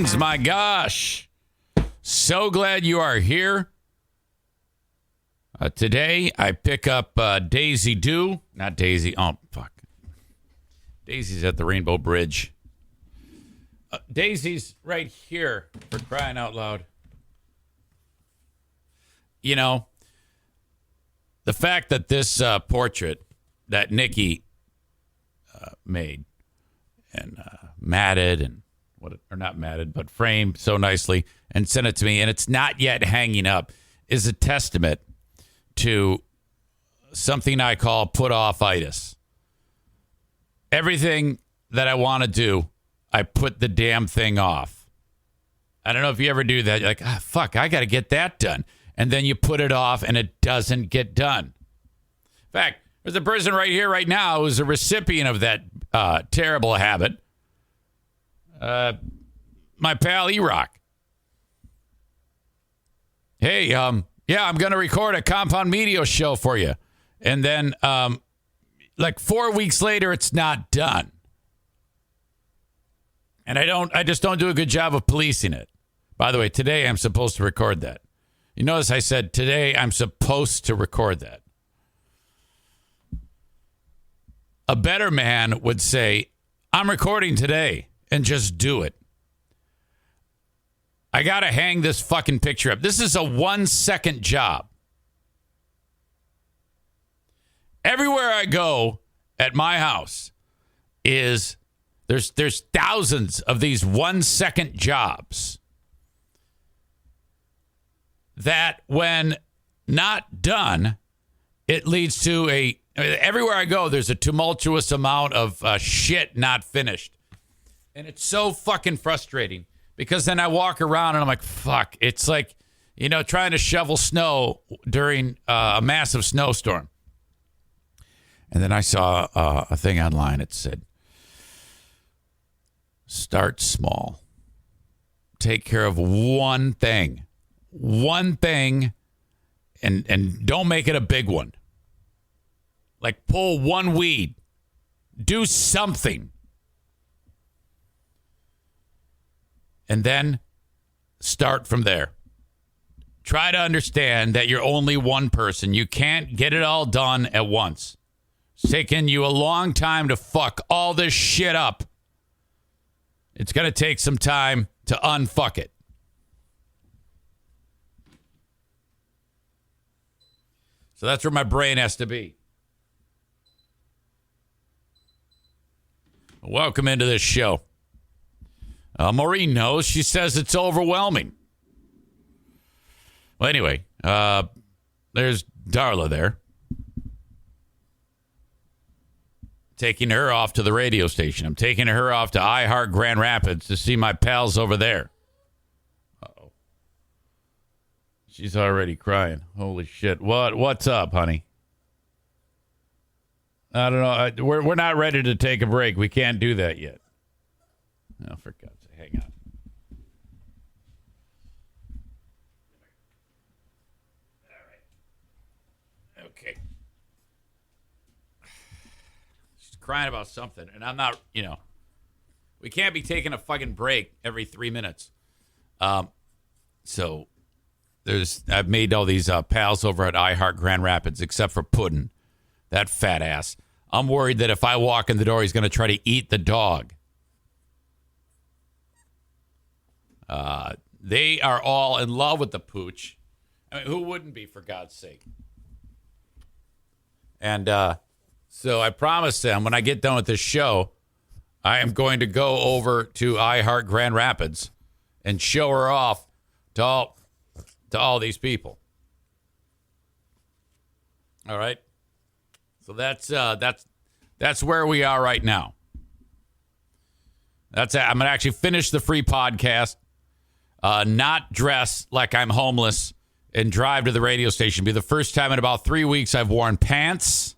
Greetings, my gosh. So glad you are here. Today, I pick up Daisy Dew. Not Daisy. Oh, fuck. Daisy's at the Rainbow Bridge. Daisy's right here, for crying out loud. You know, the fact that this portrait that Nikki made and matted and or not matted, but framed so nicely and sent it to me, and it's not yet hanging up, is a testament to something I call put-off-itis. Everything that I want to do, I put the damn thing off. I don't know if you ever do that. You're like, fuck, I got to get that done. And then you put it off, and it doesn't get done. In fact, there's a person right here, right now, who's a recipient of that terrible habit. My pal E-Rock. Hey, yeah, I'm going to record a Compound Media show for you. And then, like 4 weeks later, it's not done. And I just don't do a good job of policing it. By the way, today I'm supposed to record that. You notice I said today I'm supposed to record that. A better man would say, I'm recording today, and just do it. I got to hang this fucking picture up. This is a 1-second job. Everywhere I go at my house is there's thousands of these 1-second jobs that when not done, it leads to everywhere I go, there's a tumultuous amount of shit not finished. And it's so fucking frustrating because then I walk around and I'm like, fuck. It's like, trying to shovel snow during a massive snowstorm. And then I saw a thing online. It said, start small. Take care of one thing. One thing, and don't make it a big one. Like pull one weed. Do something. And then start from there. Try to understand that you're only one person. You can't get it all done at once. It's taken you a long time to fuck all this shit up. It's going to take some time to unfuck it. So that's where my brain has to be. Welcome into this show. Maureen knows. She says it's overwhelming. Well, anyway, there's Darla there. Taking her off to the radio station. I'm taking her off to iHeart Grand Rapids to see my pals over there. Uh-oh. She's already crying. Holy shit. What's up, honey? I don't know. We're not ready to take a break. We can't do that yet. Oh, for God's sake. Hang on. All right. Okay. She's crying about something, and I'm not, we can't be taking a fucking break every 3 minutes. So I've made all these pals over at iHeart Grand Rapids, except for Puddin', that fat ass. I'm worried that if I walk in the door, he's going to try to eat the dog. They are all in love with the pooch. I mean, who wouldn't be, for God's sake? And so I promised them when I get done with this show, I am going to go over to iHeart Grand Rapids and show her off to all these people. All right. So that's where we are right now. That's it. I'm going to actually finish the free podcast, not dress like I'm homeless, and drive to the radio station. Be the first time in about 3 weeks I've worn pants.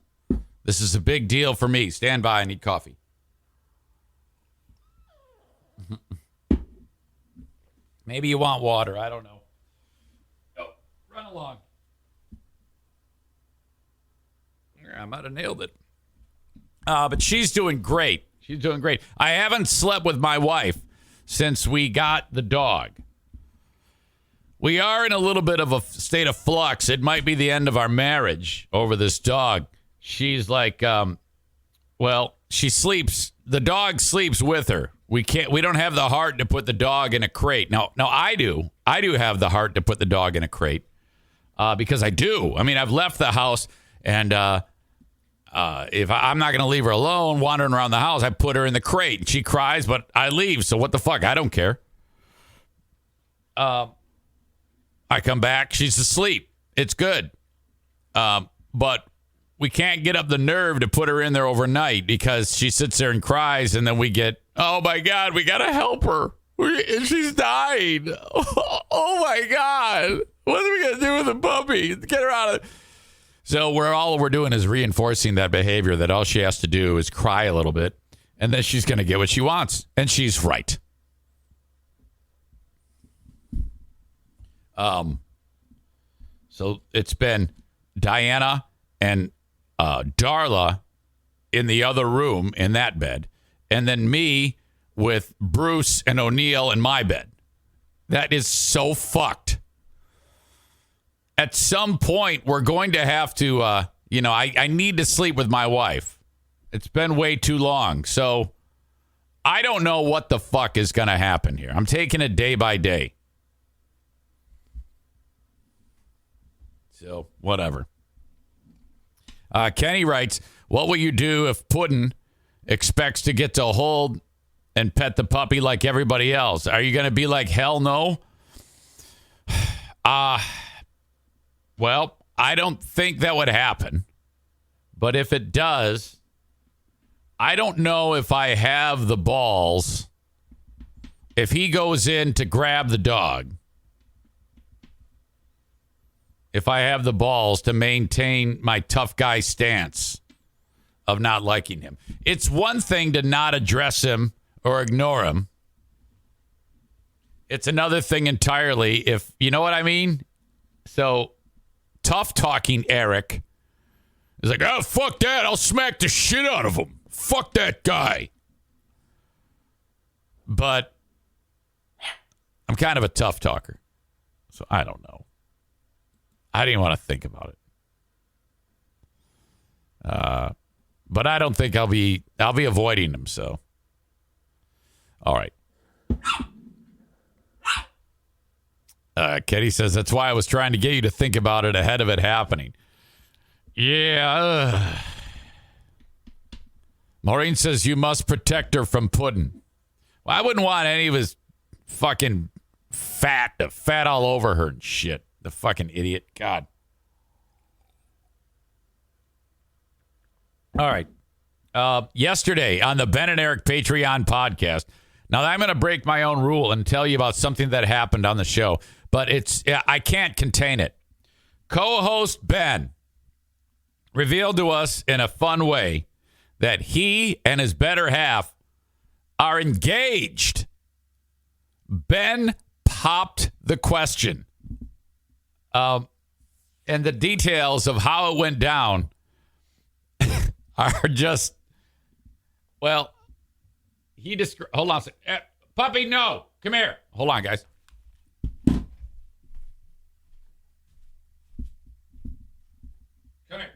This is a big deal for me. Stand by. I need coffee. Maybe you want water. I don't know. Oh, run along. I might have nailed it. But she's doing great. She's doing great. I haven't slept with my wife since we got the dog. We are in a little bit of a state of flux. It might be the end of our marriage over this dog. She's like, she sleeps. The dog sleeps with her. We don't have the heart to put the dog in a crate. Now I do. I do have the heart to put the dog in a crate because I do. I mean, I've left the house and if I'm not going to leave her alone wandering around the house, I put her in the crate. She cries, but I leave. So what the fuck? I don't care. I come back. She's asleep. It's good. But we can't get up the nerve to put her in there overnight because she sits there and cries. And then we get, oh, my God, we got to help her. She's dying. Oh, my God. What are we going to do with the puppy? Get her out of. So all we're doing is reinforcing that behavior that all she has to do is cry a little bit. And then she's going to get what she wants. And she's right. So it's been Diana and Darla in the other room in that bed, and then me with Bruce and O'Neill in my bed. That is so fucked. At some point, we're going to have to, I need to sleep with my wife. It's been way too long. So I don't know what the fuck is going to happen here. I'm taking it day by day. So, whatever. Kenny writes, what will you do if Puddin expects to get to hold and pet the puppy like everybody else? Are you going to be like, hell no? Well, I don't think that would happen. But if it does, I don't know if I have the balls. If he goes in to grab the dog, if I have the balls to maintain my tough guy stance of not liking him. It's one thing to not address him or ignore him. It's another thing entirely if, you know what I mean? So, tough talking Eric is like, oh, fuck that. I'll smack the shit out of him. Fuck that guy. But I'm kind of a tough talker. So, I don't know. I didn't want to think about it. But I don't think I'll be avoiding them, so. All right. Kenny says, that's why I was trying to get you to think about it ahead of it happening. Yeah. Maureen says, you must protect her from Puddin'. Well, I wouldn't want any of his fucking fat all over her and shit. The fucking idiot. God. All right. Yesterday on the Ben and Eric Patreon podcast. Now, I'm going to break my own rule and tell you about something that happened on the show, but I can't contain it. Co-host Ben revealed to us in a fun way that he and his better half are engaged. Ben popped the question. And the details of how it went down are just, well, hold on a second. Puppy, no. Come here. Hold on, guys. Come here.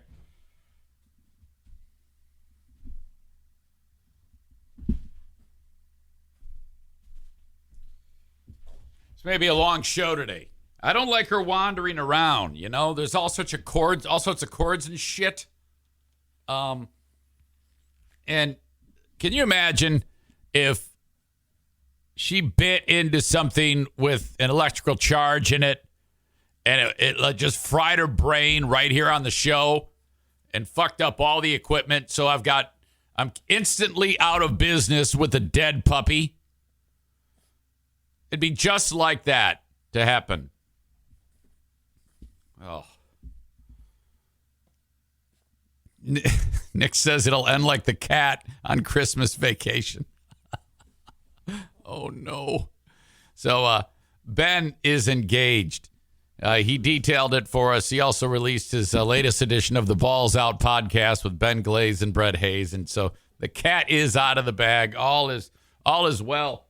This may be a long show today. I don't like her wandering around, you know? There's all sorts of cords and shit. And can you imagine if she bit into something with an electrical charge in it and it just fried her brain right here on the show and fucked up all the equipment? So I'm instantly out of business with a dead puppy. It'd be just like that to happen. Oh. Nick says it'll end like the cat on Christmas Vacation. Oh, no. So Ben is engaged. He detailed it for us. He also released his latest edition of the Balls Out podcast with Ben Glaze and Brett Hayes. And so the cat is out of the bag. All is well.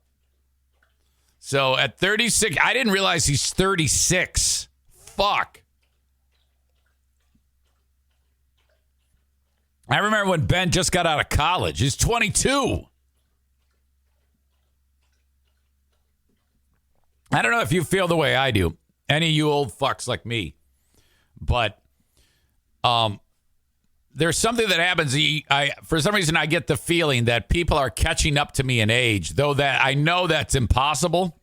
So at 36, I didn't realize he's 36. Fuck. I remember when Ben just got out of college. He's 22. I don't know if you feel the way I do. Any of you old fucks like me. But there's something that happens. For some reason, I get the feeling that people are catching up to me in age, though that I know that's impossible.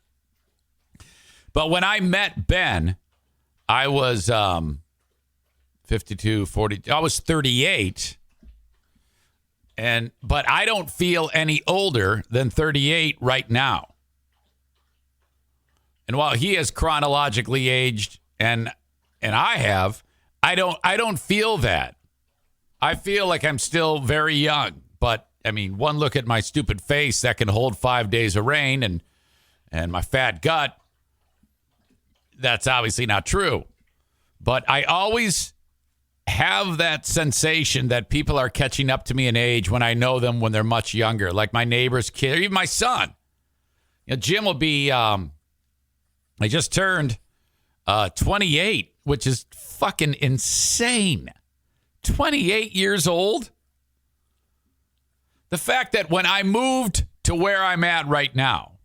But when I met Ben, I was 52, 40. I was 38. But I don't feel any older than 38 right now. And while he has chronologically aged and I have, I don't feel that. I feel like I'm still very young. But I mean, one look at my stupid face that can hold 5 days of rain and my fat gut, that's obviously not true. But I always have that sensation that people are catching up to me in age when I know them when they're much younger, like my neighbor's kid, or even my son. You know, Jim will be, I just turned 28, which is fucking insane. 28 years old. The fact that when I moved to where I'm at right now,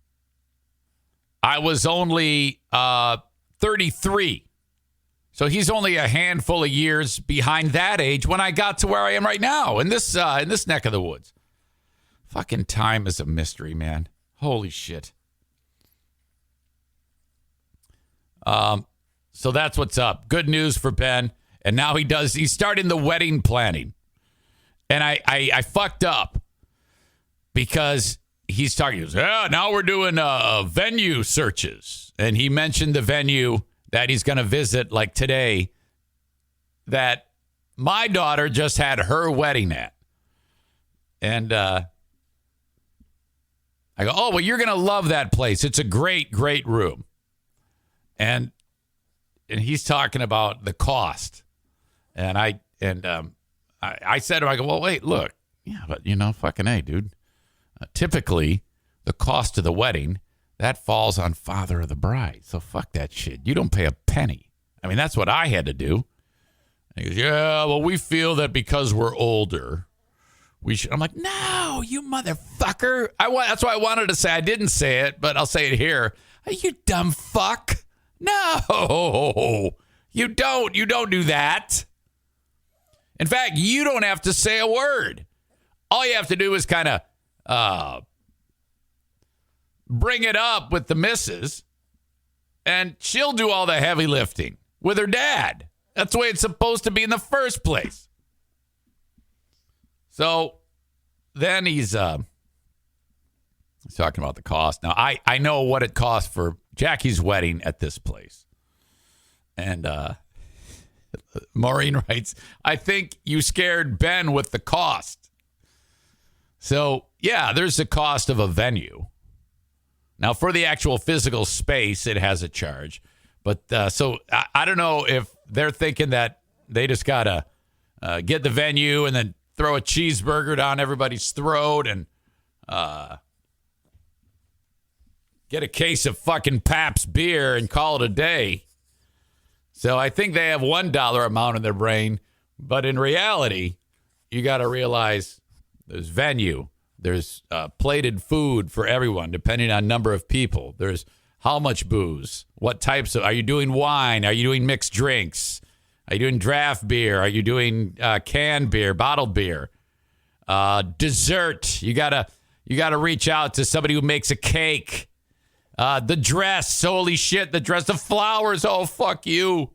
I was only 33. So he's only a handful of years behind that age when I got to where I am right now in this neck of the woods. Fucking time is a mystery, man. Holy shit. So that's what's up. Good news for Ben. And now he's starting the wedding planning. And I fucked up because he's talking. He goes, yeah, now we're doing venue searches. And he mentioned the venue that he's going to visit, like today, that my daughter just had her wedding at. And I go, oh, well, you're going to love that place. It's a great, great room. And he's talking about the cost. And I said to him, I go, well, wait, look. Yeah, but, fucking A, dude. Typically, the cost of the wedding, that falls on father of the bride. So fuck that shit. You don't pay a penny. I mean, that's what I had to do. And he goes, yeah, well, we feel that because we're older, we should. I'm like, no, you motherfucker. That's why I wanted to say. I didn't say it, but I'll say it here. You dumb fuck. No, you don't. You don't do that. In fact, you don't have to say a word. All you have to do is kind of bring it up with the missus, and she'll do all the heavy lifting with her dad. That's the way it's supposed to be in the first place. So then he's talking about the cost. Now, I know what it costs for Jackie's wedding at this place. And Maureen writes, I think you scared Ben with the cost. So, yeah, there's the cost of a venue. Now, for the actual physical space, it has a charge. But so I don't know if they're thinking that they just got to get the venue and then throw a cheeseburger down everybody's throat and get a case of fucking Pabst beer and call it a day. So I think they have $1 amount in their brain. But in reality, you got to realize there's venue. There's plated food for everyone, depending on number of people. There's how much booze, what types of, are you doing wine? Are you doing mixed drinks? Are you doing draft beer? Are you doing canned beer, bottled beer? Dessert. You gotta reach out to somebody who makes a cake. The dress, holy shit, the dress, the flowers, oh, fuck you.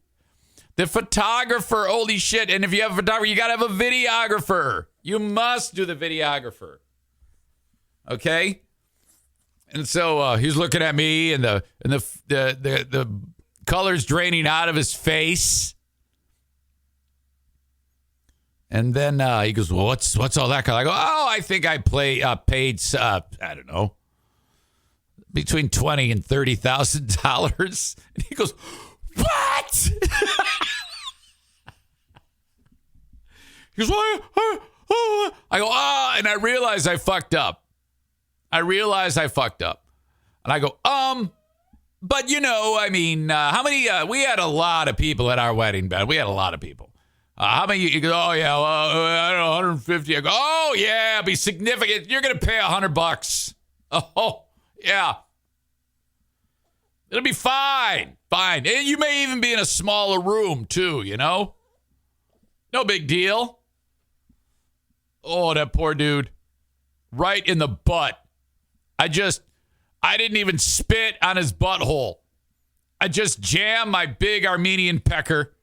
The photographer, holy shit. And if you have a photographer, you gotta have a videographer. You must do the videographer. Okay? And so he's looking at me and the color's draining out of his face. And then he goes, well, what's all that color? I go, oh, I think I paid, I don't know, between $20,000 and $30,000. And he goes, what? He goes, I go, and I realized I fucked up. And I go, but I mean, how many, we had a lot of people at our wedding, Ben. We had a lot of people. How many, you go, oh yeah, well, I don't know, 150. I go, oh yeah, it'll be significant. You're going to pay $100. Oh, yeah. It'll be fine. Fine. And you may even be in a smaller room too, No big deal. Oh, that poor dude. Right in the butt. I didn't even spit on his butthole. I just jammed my big Armenian pecker,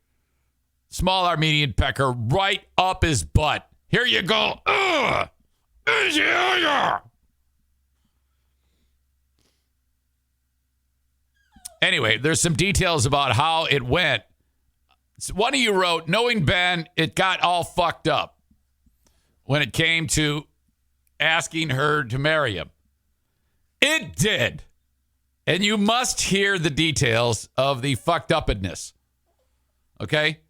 small Armenian pecker, right up his butt. Here you go. Ugh. Anyway, there's some details about how it went. One of you wrote, knowing Ben, it got all fucked up when it came to asking her to marry him. It did. And you must hear the details of the fucked upness. Okay?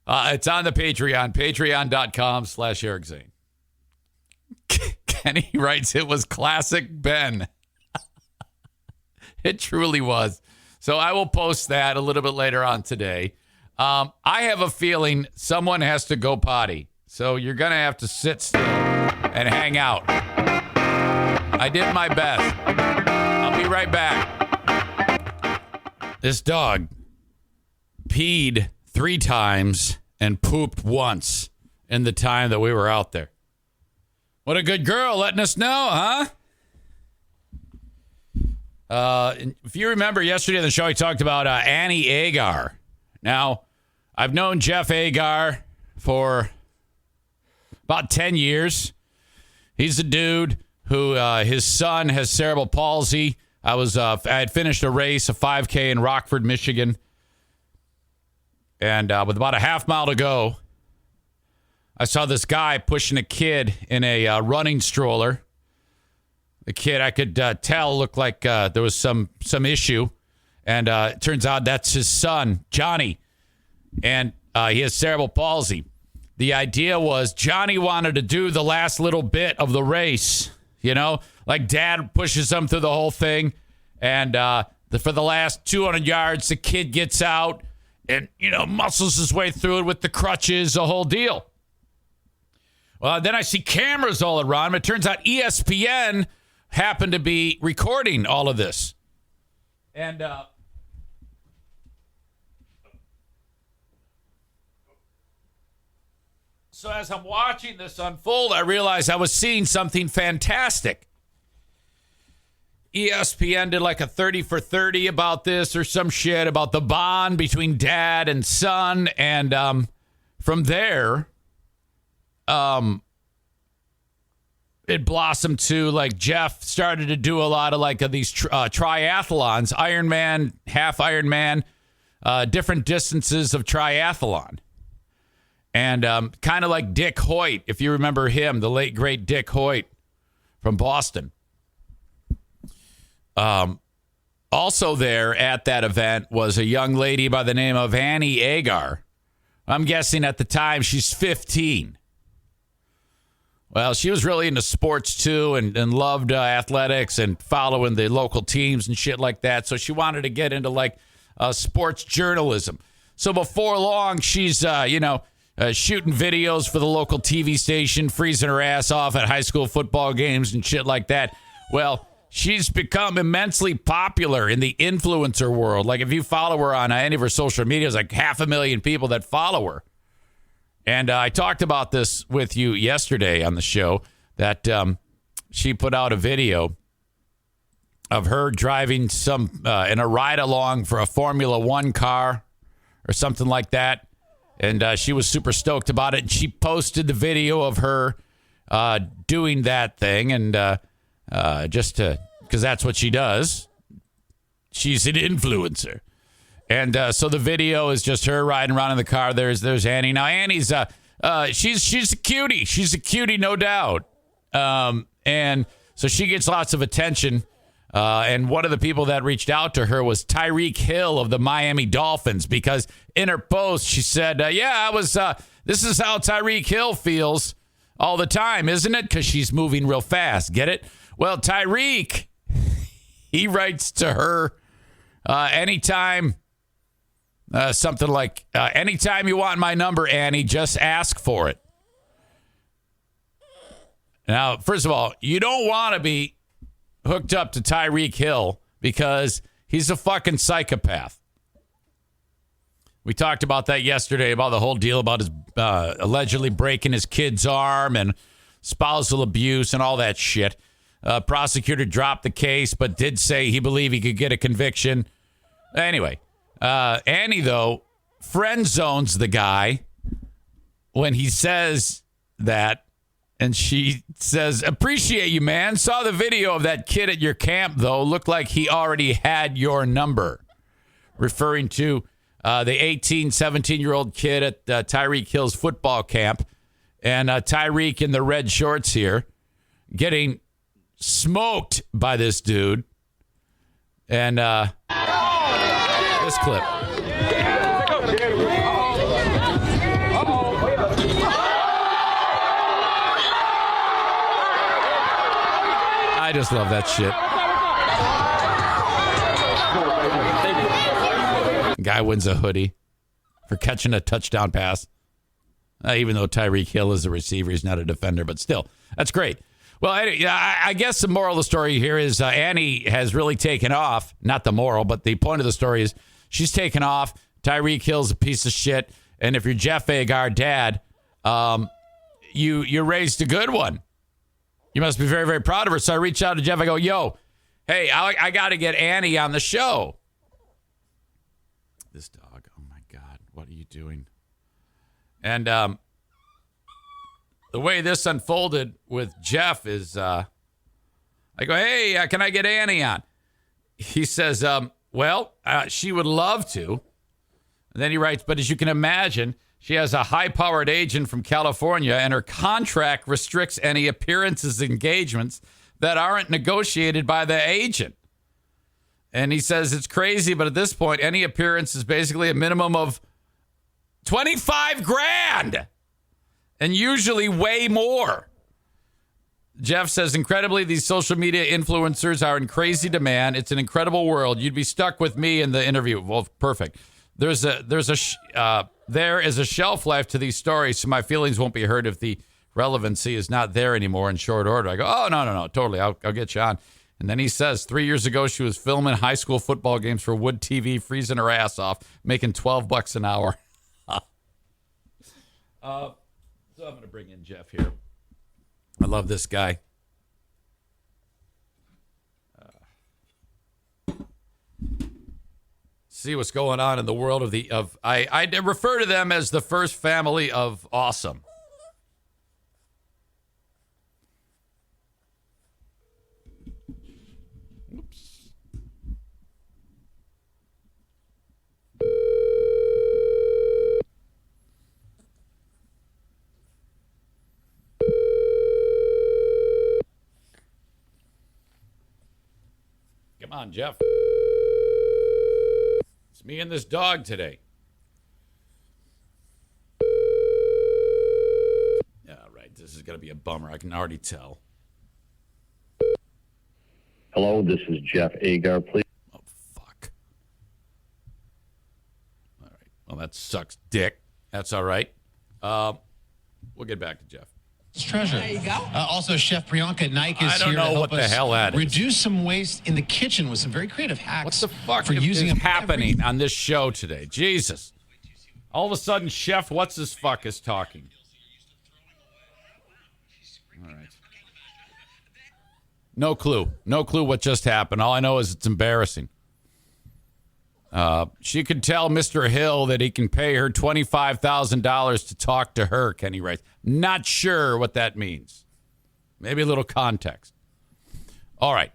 It's on the Patreon, patreon.com/Eric Zane. Kenny writes, it was classic Ben. It truly was. So I will post that a little bit later on today. I have a feeling someone has to go potty. So you're going to have to sit still and hang out. I did my best. I'll be right back. This dog peed 3 times and pooped once in the time that we were out there. What a good girl letting us know, huh? If you remember yesterday on the show, I talked about Annie Agar. Now, I've known Jeff Agar for about 10 years. He's a dude who his son has cerebral palsy. I had finished a race, a 5K in Rockford, Michigan. And with about a half mile to go, I saw this guy pushing a kid in a running stroller. The kid, I could tell, looked like there was some issue. And it turns out that's his son, Johnny. And he has cerebral palsy. The idea was Johnny wanted to do the last little bit of the race. Like dad pushes him through the whole thing. And for the last 200 yards, the kid gets out and, muscles his way through it with the crutches, the whole deal. Well, then I see cameras all around him. It turns out ESPN happened to be recording all of this. And so as I'm watching this unfold, I realized I was seeing something fantastic. ESPN did like a 30 for 30 about this or some shit about the bond between dad and son. And from there, it blossomed to like Jeff started to do a lot of like these triathlons, Ironman, half Ironman, different distances of triathlon. And kind of like Dick Hoyt, if you remember him, the late, great Dick Hoyt from Boston. Also there at that event was a young lady by the name of Annie Agar. I'm guessing at the time she's 15. Well, she was really into sports too and loved athletics and following the local teams and shit like that. So she wanted to get into like sports journalism. So before long, she's, shooting videos for the local TV station, freezing her ass off at high school football games and shit like that. Well, she's become immensely popular in the influencer world. Like if you follow her on any of her social media, there's like 500,000 people that follow her. And I talked about this with you yesterday on the show that she put out a video of her driving in a ride along for a Formula One car or something like that. And she was super stoked about it. And she posted the video of her doing that thing. And because that's what she does. She's an influencer. And so the video is just her riding around in the car. There's Annie. Now, Annie's, she's a cutie. She's a cutie, no doubt. And so she gets lots of attention. And one of the people that reached out to her was Tyreek Hill of the Miami Dolphins, because in her post, she said, this is how Tyreek Hill feels all the time, isn't it? Because she's moving real fast. Get it? Well, Tyreek, he writes to her anytime, something like, anytime you want my number, Annie, just ask for it. Now, first of all, you don't want to be hooked up to Tyreek Hill because he's a fucking psychopath. We talked about that yesterday, about the whole deal about his allegedly breaking his kid's arm and spousal abuse and all that shit. Prosecutor dropped the case, but did say he believed he could get a conviction. Anyway, Annie, though, friend zones the guy when he says that. And she says, appreciate you, man. Saw the video of that kid at your camp, though. Looked like he already had your number. Referring to the 18, 17-year-old kid at Tyreek Hill's football camp. And Tyreek in the red shorts here getting smoked by this dude. And this clip. I just love that shit. Guy wins a hoodie for catching a touchdown pass. Even though Tyreek Hill is a receiver, he's not a defender, but still, that's great. Well, I guess the moral of the story here is Annie has really taken off. Not the moral, but the point of the story is she's taken off. Tyreek Hill's a piece of shit. And if you're Jeff Agar, dad, you raised a good one. You must be very, very proud of her. So I reach out to Jeff. I go, yo, hey, I got to get Annie on the show. This dog, oh, my God, what are you doing? And the way this unfolded with Jeff is I go, hey, can I get Annie on? He says, she would love to. And then he writes, but as you can imagine, she has a high-powered agent from California, and her contract restricts any appearances, engagements that aren't negotiated by the agent. And he says it's crazy, but at this point, any appearance is basically a minimum of $25,000, and usually way more. Jeff says, incredibly, these social media influencers are in crazy demand. It's an incredible world. You'd be stuck with me in the interview. Well, perfect. There is a shelf life to these stories, so my feelings won't be hurt if the relevancy is not there anymore in short order. I go, oh, no, totally. I'll get you on. And then he says 3 years ago, she was filming high school football games for Wood TV, freezing her ass off, making $12 an hour. So I'm going to bring in Jeff here. I love this guy. See what's going on in the world of I refer to them as the first family of awesome. Oops. Come on, Jeff. Me and this dog today. Yeah, right. This is going to be a bummer. I can already tell. Hello, this is Jeff Agar, please. Oh, fuck. All right. Well, that sucks dick. That's all right. We'll get back to Jeff. It's treasure. There you go. Also, Chef Priyanka Naik is here. I don't know what the hell that is. Reduce some waste in the kitchen with some very creative hacks. What the fuck for using is happening on this show today? Jesus. All of a sudden, Chef What's His Fuck is talking. All right. No clue. No clue what just happened. All I know is it's embarrassing. She could tell Mr. Hill that he can pay her $25,000 to talk to her, Kenny writes. Not sure what that means. Maybe a little context. All right.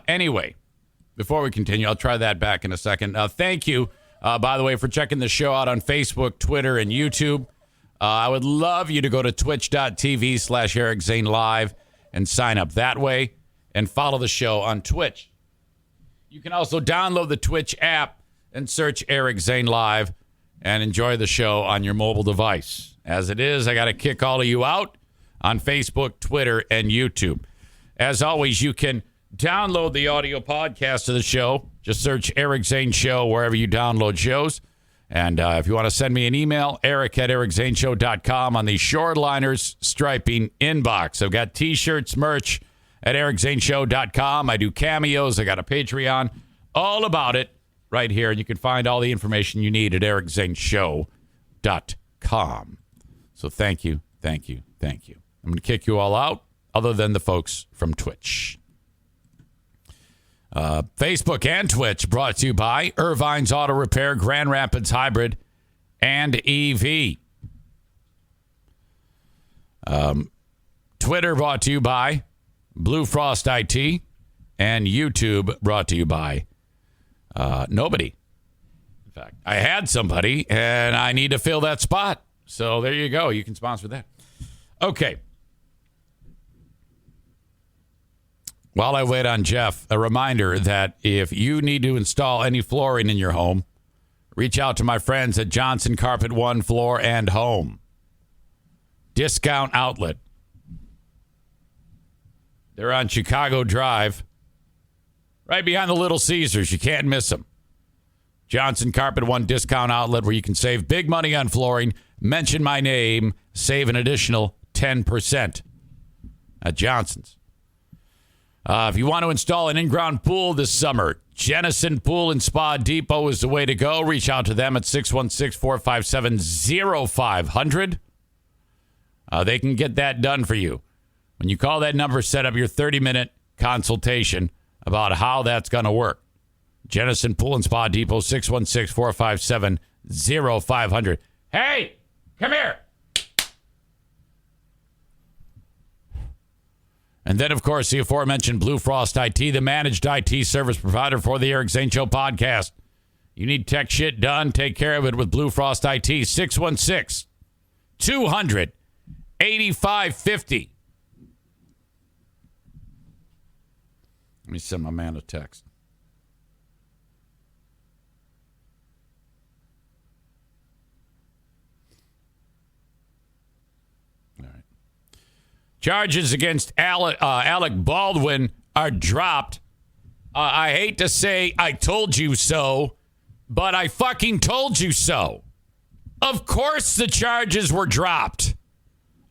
Anyway, before we continue, I'll try that back in a second. Thank you, by the way, for checking the show out on Facebook, Twitter, and YouTube. I would love you to go to twitch.tv/Eric Zane Live and sign up that way and follow the show on Twitch. You can also download the Twitch app and search Eric Zane Live and enjoy the show on your mobile device. As it is, I got to kick all of you out on Facebook, Twitter, and YouTube. As always, you can download the audio podcast of the show. Just search Eric Zane Show wherever you download shows. And if you want to send me an email, eric@ericzaneshow.com on the Shoreliners Striping inbox. I've got T-shirts, merch at ericzaneshow.com. I do cameos. I got a Patreon. All about it right here. And you can find all the information you need at ericzaneshow.com. So thank you, thank you, thank you. I'm going to kick you all out, other than the folks from Twitch. Facebook and Twitch brought to you by Irvine's Auto Repair, Grand Rapids Hybrid, and EV. Twitter brought to you by Blue Frost IT, and YouTube brought to you by nobody. In fact, I had somebody, and I need to fill that spot. So there you go. You can sponsor that. Okay. While I wait on Jeff, a reminder that if you need to install any flooring in your home, reach out to my friends at Johnson Carpet One Floor and Home. Discount outlet. They're on Chicago Drive, right behind the Little Caesars. You can't miss them. Johnson Carpet One discount outlet where you can save big money on flooring. Mention my name, save an additional 10% at Johnson's. If you want to install an in-ground pool this summer, Jennison Pool and Spa Depot is the way to go. Reach out to them at 616-457-0500. They can get that done for you. When you call that number, set up your 30-minute consultation about how that's going to work. Jennison Pool and Spa Depot, 616-457-0500. Hey, come here. And then, of course, the aforementioned Blue Frost IT, the managed IT service provider for the Eric Zane Show podcast. You need tech shit done, take care of it with Blue Frost IT, 616-200-8550. Let me send my man a text. Charges against Alec Baldwin are dropped. I hate to say I told you so, but I fucking told you so. Of course the charges were dropped.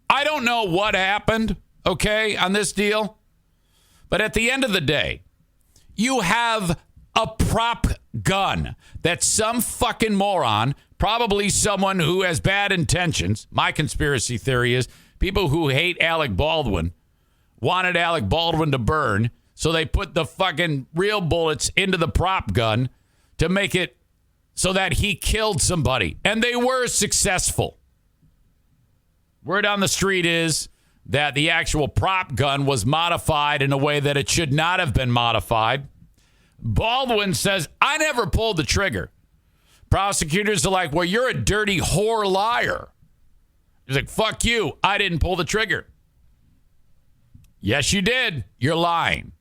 I don't know what happened, okay, on this deal. But at the end of the day, you have a prop gun that some fucking moron, probably someone who has bad intentions, my conspiracy theory is, people who hate Alec Baldwin wanted Alec Baldwin to burn, so they put the fucking real bullets into the prop gun to make it so that he killed somebody. And they were successful. Word on the street is that the actual prop gun was modified in a way that it should not have been modified. Baldwin says, I never pulled the trigger. Prosecutors are like, well, you're a dirty whore liar. He's like, fuck you. I didn't pull the trigger. Yes, you did. You're lying.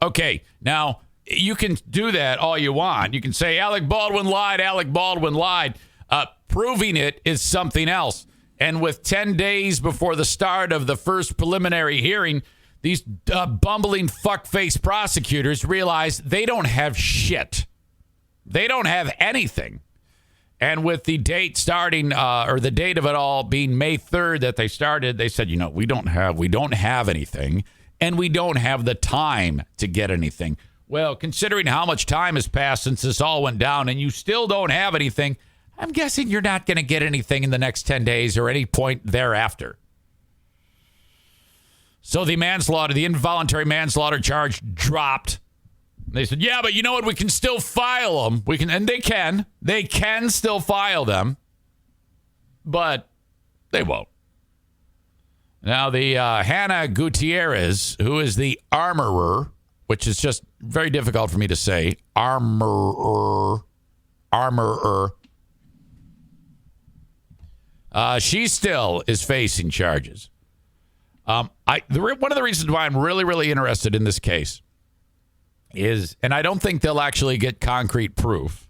Okay, now, you can do that all you want. You can say, Alec Baldwin lied, Alec Baldwin lied. Proving it is something else. And with 10 days before the start of the first preliminary hearing, these bumbling fuckface prosecutors realize they don't have shit. They don't have anything. And with the date starting, or the date of it all being May 3rd that they started, they said, we don't have anything, and we don't have the time to get anything. Well, considering how much time has passed since this all went down, and you still don't have anything, I'm guessing you're not going to get anything in the next 10 days or any point thereafter. So the involuntary manslaughter charge dropped. They said, yeah, but you know what? We can still file them. And they can. They can still file them. But they won't. Now, the Hannah Gutierrez, who is the armorer, which is just very difficult for me to say, armorer. She still is facing charges. One of the reasons why I'm really, really interested in this case is, and I don't think they'll actually get concrete proof,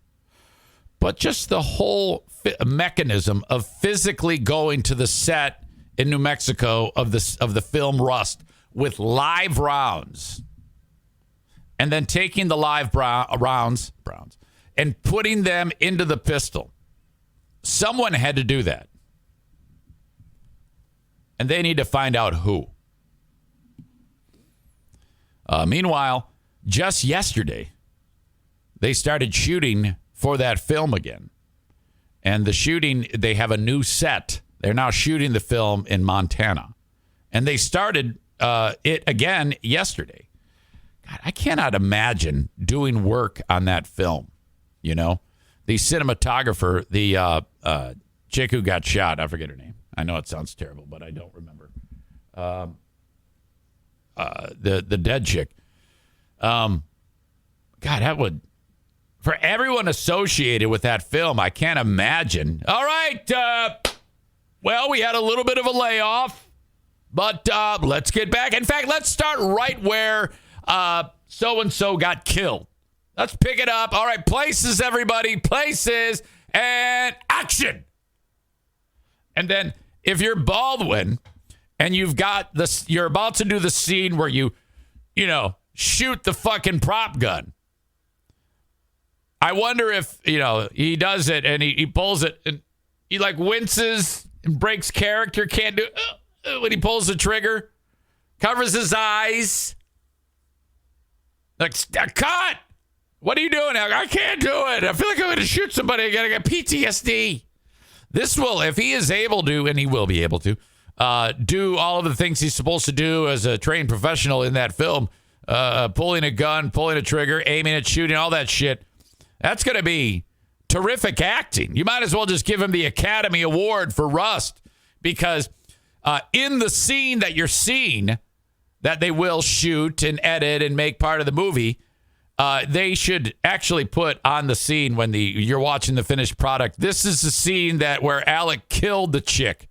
but just the whole mechanism of physically going to the set in New Mexico of the film Rust with live rounds and then taking the live rounds and putting them into the pistol. Someone had to do that. And they need to find out who. Meanwhile, just yesterday, they started shooting for that film again. And the shooting, they have a new set. They're now shooting the film in Montana. And they started it again yesterday. God, I cannot imagine doing work on that film. You know, the cinematographer, the chick who got shot, I forget her name. I know it sounds terrible, but I don't remember. The dead chick. God, that would, for everyone associated with that film, I can't imagine. All right. Well, we had a little bit of a layoff, but let's get back. In fact, let's start right where so-and-so got killed. Let's pick it up. All right, places, everybody. Places and action. And then if you're Baldwin and you've got this, you're about to do the scene where you shoot the fucking prop gun. I wonder if, he does it and he pulls it and he like winces and breaks character. Can't do it when he pulls the trigger. Covers his eyes. Like, cut! What are you doing? I can't do it. I feel like I'm going to shoot somebody. I got to get PTSD. This will, if he is able to, and he will be able to, do all of the things he's supposed to do as a trained professional in that film, pulling a gun, pulling a trigger, aiming at shooting, all that shit. That's going to be terrific acting. You might as well just give him the Academy Award for Rust, because in the scene that you're seeing that they will shoot and edit and make part of the movie, they should actually put on the scene when you're watching the finished product. This is the scene where Alec killed the chick.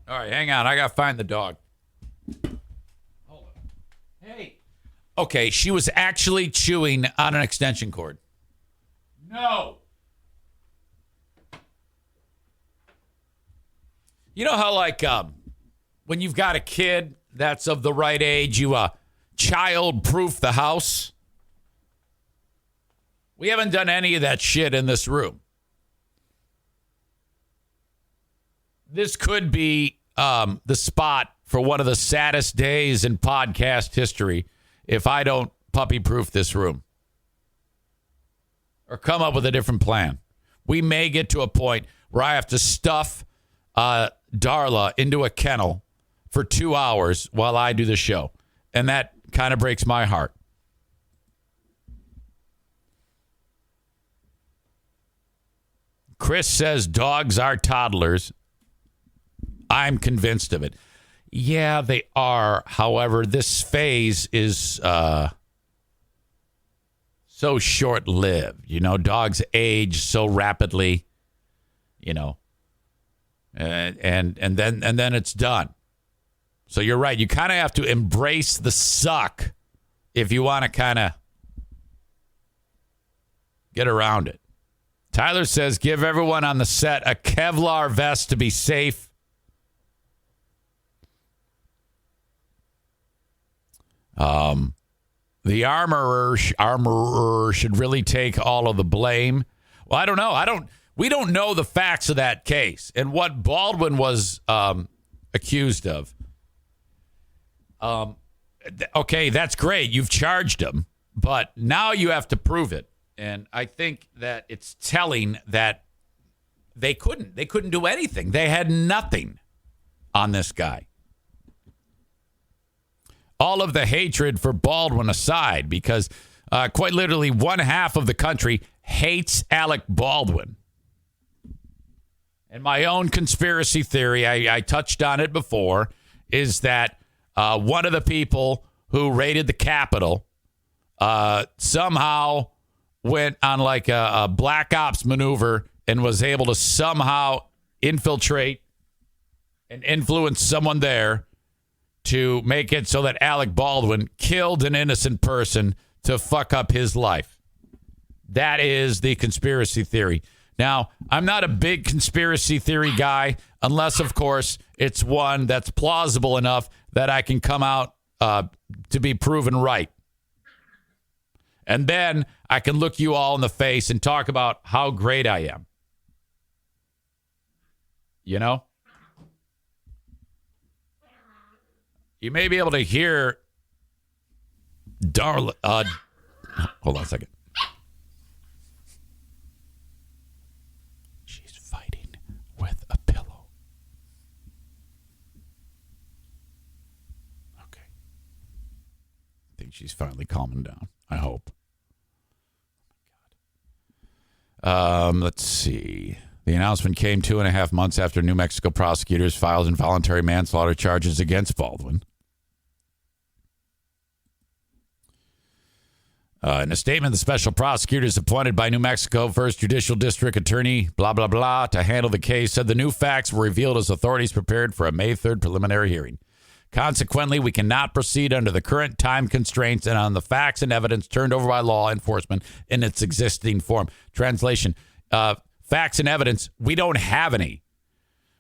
All right, hang on. I got to find the dog. Hold on. Hey. Okay, she was actually chewing on an extension cord. No. You know how, like, when you've got a kid that's of the right age, you child-proof the house? We haven't done any of that shit in this room. This could be the spot for one of the saddest days in podcast history if I don't puppy-proof this room or come up with a different plan. We may get to a point where I have to stuff Darla into a kennel for 2 hours while I do the show. And that kind of breaks my heart. Chris says dogs are toddlers. I'm convinced of it. Yeah, they are. However, this phase is so short-lived. Dogs age so rapidly, and then it's done. So you're right. You kind of have to embrace the suck if you want to kind of get around it. Tyler says, give everyone on the set a Kevlar vest to be safe. The armorer should really take all of the blame. Well, I don't know. We don't know the facts of that case and what Baldwin was accused of. Okay, that's great. You've charged him, but now you have to prove it. And I think that it's telling that they couldn't do anything. They had nothing on this guy. All of the hatred for Baldwin aside, because quite literally one half of the country hates Alec Baldwin. And my own conspiracy theory, I touched on it before, is that one of the people who raided the Capitol somehow went on like a black ops maneuver and was able to somehow infiltrate and influence someone there to make it so that Alec Baldwin killed an innocent person to fuck up his life. That is the conspiracy theory. Now, I'm not a big conspiracy theory guy unless, of course, it's one that's plausible enough that I can come out to be proven right. And then I can look you all in the face and talk about how great I am. You know? You may be able to hear hold on a second. She's fighting with a pillow. Okay. I think she's finally calming down. I hope. Let's see. The announcement came 2.5 months after New Mexico prosecutors filed involuntary manslaughter charges against Baldwin. In a statement, the special prosecutors appointed by New Mexico First Judicial District Attorney, blah, blah, blah, to handle the case said the new facts were revealed as authorities prepared for a May 3rd preliminary hearing. Consequently, we cannot proceed under the current time constraints and on the facts and evidence turned over by law enforcement in its existing form. Translation, facts and evidence, we don't have any.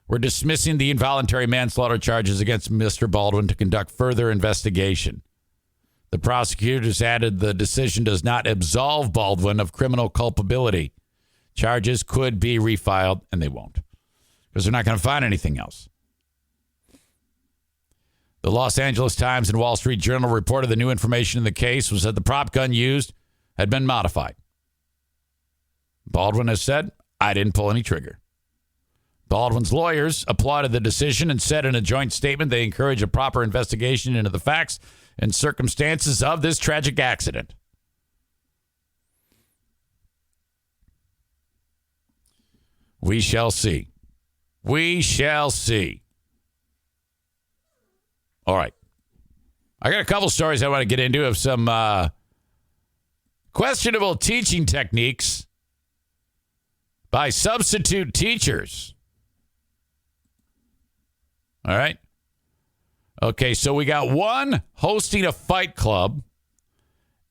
We're dismissing the involuntary manslaughter charges against Mr. Baldwin to conduct further investigation. The prosecutors added the decision does not absolve Baldwin of criminal culpability. Charges could be refiled, and they won't, because they're not going to find anything else. The Los Angeles Times and Wall Street Journal reported the new information in the case was that the prop gun used had been modified. Baldwin has said, I didn't pull any trigger. Baldwin's lawyers applauded the decision and said in a joint statement they encourage a proper investigation into the facts and circumstances of this tragic accident. We shall see. We shall see. All right. I got a couple stories I want to get into of some questionable teaching techniques by substitute teachers. All right. Okay, so we got one hosting a fight club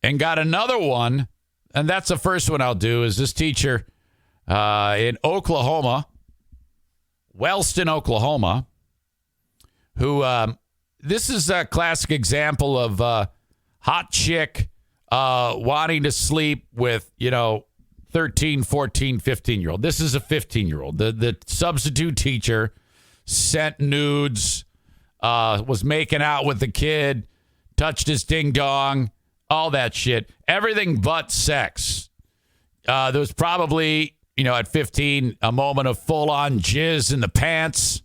and got another one, and that's the first one I'll do, is this teacher in Oklahoma, Wellston, Oklahoma, who this is a classic example of hot chick wanting to sleep with, 13, 14, 15-year-old. This is a 15-year-old. The substitute teacher sent nudes, was making out with the kid, touched his ding-dong, all that shit. Everything but sex. There was probably, at 15, a moment of full-on jizz in the pants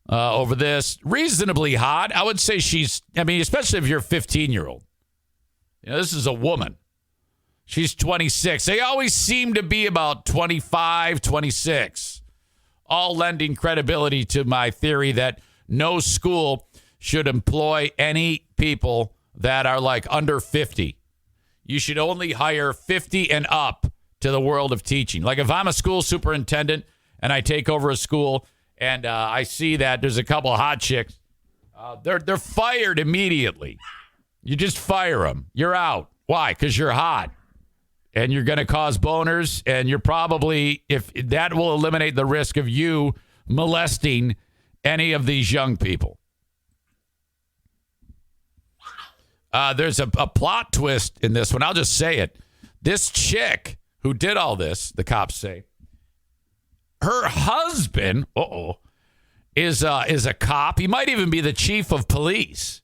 over this. Reasonably hot. I would say especially if you're a 15-year-old. This is a woman. She's 26. They always seem to be about 25, 26. All lending credibility to my theory that no school should employ any people that are like under 50. You should only hire 50 and up to the world of teaching. Like if I'm a school superintendent and I take over a school and I see that there's a couple of hot chicks, they're fired immediately. You just fire them. You're out. Why? Because you're hot. And you're going to cause boners, and you're probably, if that will eliminate the risk of you molesting any of these young people. There's a plot twist in this one. I'll just say it. This chick who did all this, the cops say, her husband, is a cop. He might even be the chief of police.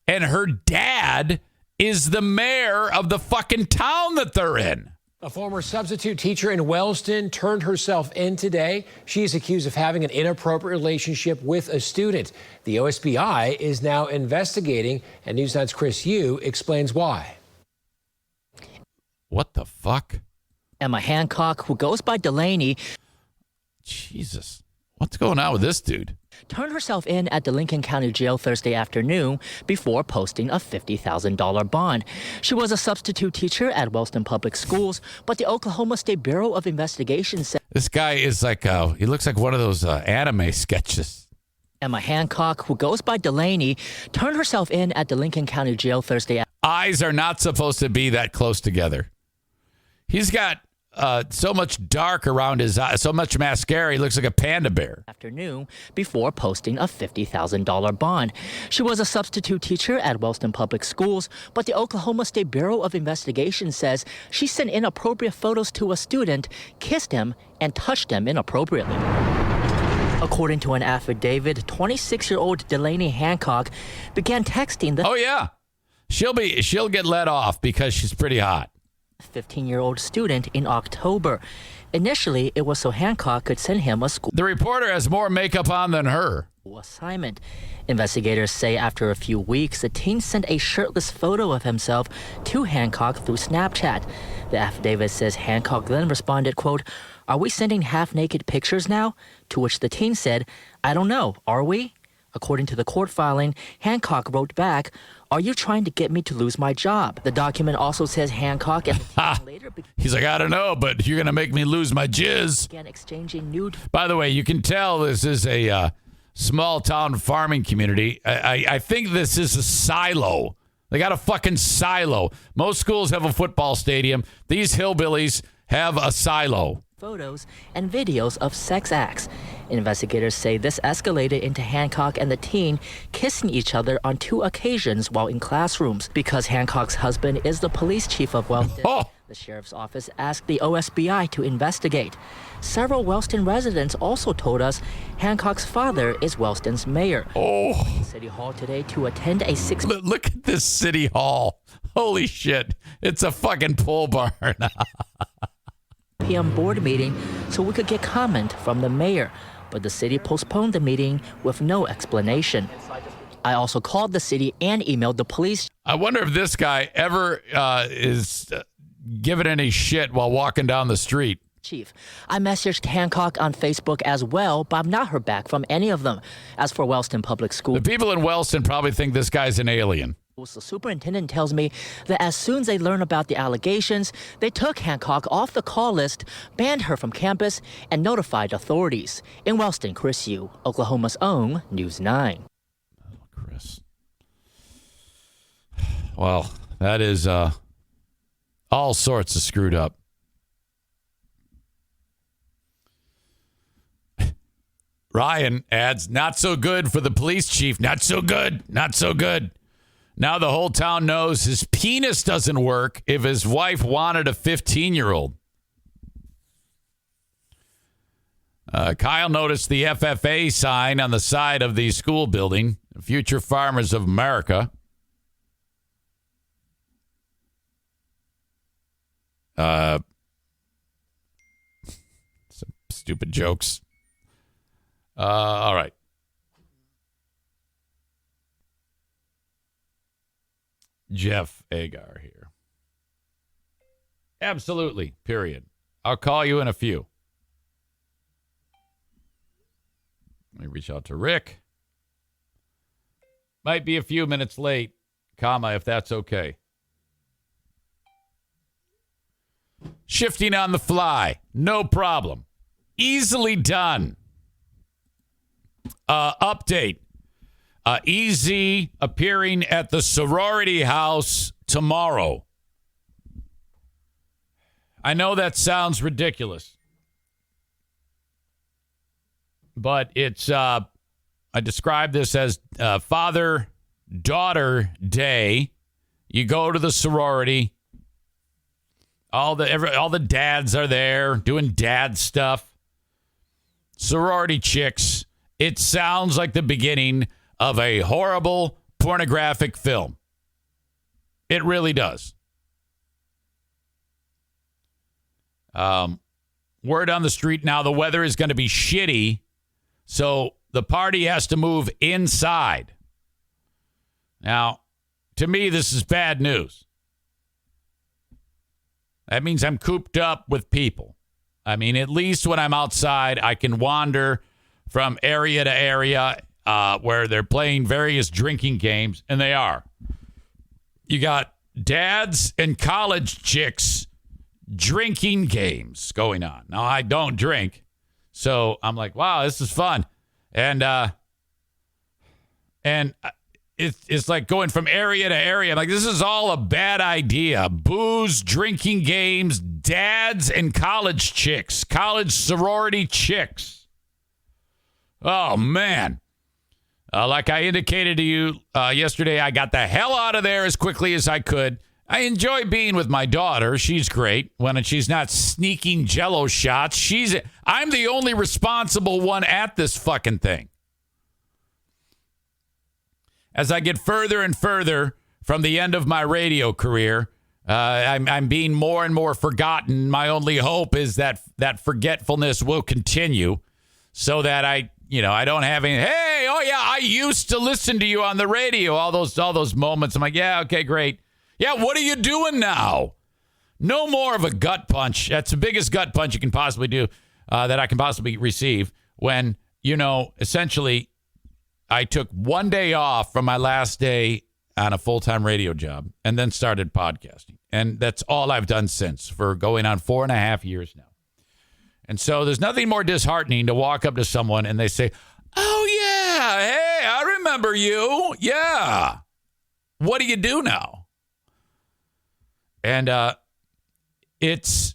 And her dad is the mayor of the fucking town that they're in. A former substitute teacher in Wellston turned herself in today. She is accused of having an inappropriate relationship with a student. The OSBI is now investigating, and News 9's Chris Yu explains why. What the fuck? Emma Hancock, who goes by Delaney. Jesus. What's going on with this dude? Turned herself in at the Lincoln County Jail Thursday afternoon before posting a $50,000 bond. She was a substitute teacher at Wellston Public Schools, but the Oklahoma State Bureau of Investigation said this guy is like, he looks like one of those anime sketches. Emma Hancock, who goes by Delaney, turned herself in at the Lincoln County Jail Thursday. Eyes are not supposed to be that close together. He's got so much dark around his eyes, so much mascara. He looks like a panda bear. Afternoon before posting a $50,000 bond. She was a substitute teacher at Wellston Public Schools, but the Oklahoma State Bureau of Investigation says she sent inappropriate photos to a student, kissed him, and touched him inappropriately. According to an affidavit, 26-year-old Delaney Hancock began texting the Oh yeah, she'll get let off because she's pretty hot. 15-year-old student in October. Initially, it was so Hancock could send him a school The reporter has more makeup on than her. assignment. Investigators say after a few weeks, the teen sent a shirtless photo of himself to Hancock through Snapchat. The affidavit says Hancock then responded, quote, "Are we sending half-naked pictures now?" To which the teen said, "I don't know, are we?" According to the court filing, Hancock wrote back, "Are you trying to get me to lose my job?" The document also says Hancock and the teen later He's like, I don't know, but you're going to make me lose my jizz. began exchanging nude. By the way, you can tell this is a small town farming community. I think this is a silo. They got a fucking silo. Most schools have a football stadium. These hillbillies have a silo. Photos and videos of sex acts. Investigators say this escalated into Hancock and the teen kissing each other on 2 occasions while in classrooms. Because Hancock's husband is the police chief of Wellston, the sheriff's office asked the OSBI to investigate. Several Wellston residents also told us Hancock's father is Wellston's mayor. City Hall today to attend a 6 Look at this city hall. Holy shit. It's a fucking pole barn. p.m. board meeting so we could get comment from the mayor, but the city postponed the meeting with no explanation. I also called the city and emailed the police I wonder if this guy ever is giving any shit while walking down the street. chief. I messaged Hancock on Facebook as well, but I've not heard back from any of them. As for Wellston Public Schools, The people in Wellston probably think this guy's an alien. the superintendent tells me that as soon as they learned about the allegations, they took Hancock off the call list, banned her from campus, and notified authorities. In Wellston, Chris Yu, Oklahoma's own News 9. Chris. Well, that is all sorts of screwed up. Ryan adds, not so good for the police chief. Not so good. Not so good. Now the whole town knows his penis doesn't work if his wife wanted a 15-year-old. Kyle noticed the FFA sign on the side of the school building, Future Farmers of America. Some stupid jokes. All right. Jeff Agar here. Absolutely. Period. I'll call you in a few. Let me reach out to Rick. Might be a few minutes late, comma, if that's okay. Shifting on the fly. No problem. Easily done. Update. EZ appearing at the sorority house tomorrow. I know that sounds ridiculous, but it's, I describe this as Father-Daughter Day. You go to the sorority. All the dads are there doing dad stuff. Sorority chicks. It sounds like the beginning of a horrible pornographic film. It really does. Word on the street now, the weather is going to be shitty, so the party has to move inside. Now, to me, this is bad news. That means I'm cooped up with people. I mean, at least when I'm outside, I can wander from area to area where they're playing various drinking games, and they are. You got dads and college chicks drinking games going on. Now, I don't drink, so I'm like, wow, this is fun. And it's like going from area to area. I'm like, this is all a bad idea. Booze, drinking games, dads, and college chicks, college sorority chicks. Oh, man. Like I indicated to you yesterday, I got the hell out of there as quickly as I could. I enjoy being with my daughter. She's great when she's not sneaking Jell-O shots. I'm the only responsible one at this fucking thing. As I get further and further from the end of my radio career, I'm being more and more forgotten. My only hope is that forgetfulness will continue so that I don't have any, hey, oh yeah, I used to listen to you on the radio, all those moments. I'm like, yeah, okay, great. Yeah, what are you doing now? No more of a gut punch. That's the biggest gut punch you can possibly do, that I can possibly receive when, essentially I took one day off from my last day on a full-time radio job and then started podcasting. And that's all I've done since for going on 4.5 years now. And so there's nothing more disheartening to walk up to someone and they say, oh, yeah, hey, I remember you. Yeah. What do you do now? And it's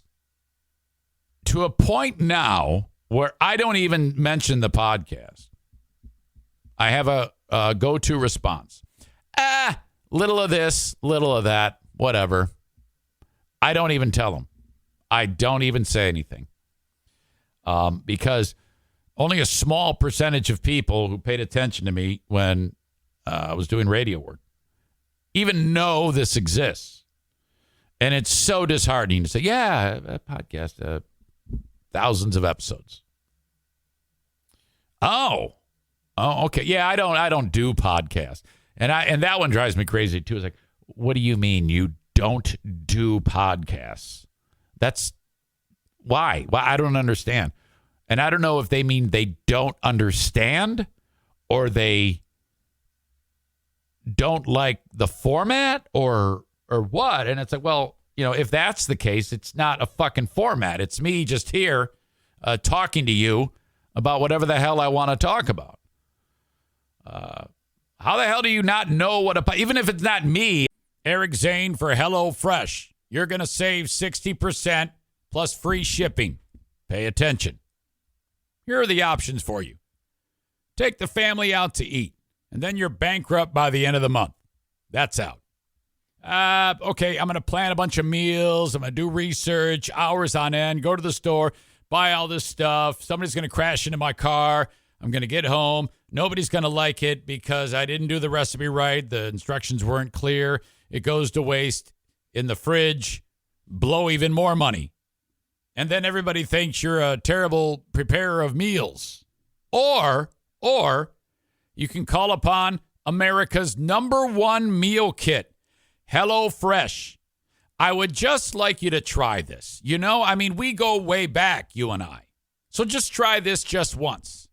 to a point now where I don't even mention the podcast. I have a go-to response. Little of this, little of that, whatever. I don't even tell them. I don't even say anything. Because only a small percentage of people who paid attention to me when I was doing radio work even know this exists. And it's so disheartening to say, yeah, a podcast, thousands of episodes. Oh, okay. Yeah, I don't do podcasts. And that one drives me crazy too. It's like, what do you mean you don't do podcasts? That's why? Why? I don't understand. And I don't know if they mean they don't understand or they don't like the format or what. And it's like, well, if that's the case, it's not a fucking format. It's me just here talking to you about whatever the hell I want to talk about. How the hell do you not know even if it's not me, Eric Zane for HelloFresh, you're going to save 60% plus free shipping. Pay attention. Here are the options for you. Take the family out to eat, and then you're bankrupt by the end of the month. That's out. Okay, I'm going to plan a bunch of meals. I'm going to do research, hours on end, go to the store, buy all this stuff. Somebody's going to crash into my car. I'm going to get home. Nobody's going to like it because I didn't do the recipe right. The instructions weren't clear. It goes to waste in the fridge. Blow even more money. And then everybody thinks you're a terrible preparer of meals. Or you can call upon America's #1 meal kit, HelloFresh. I would just like you to try this. We go way back, you and I. So just try this just once.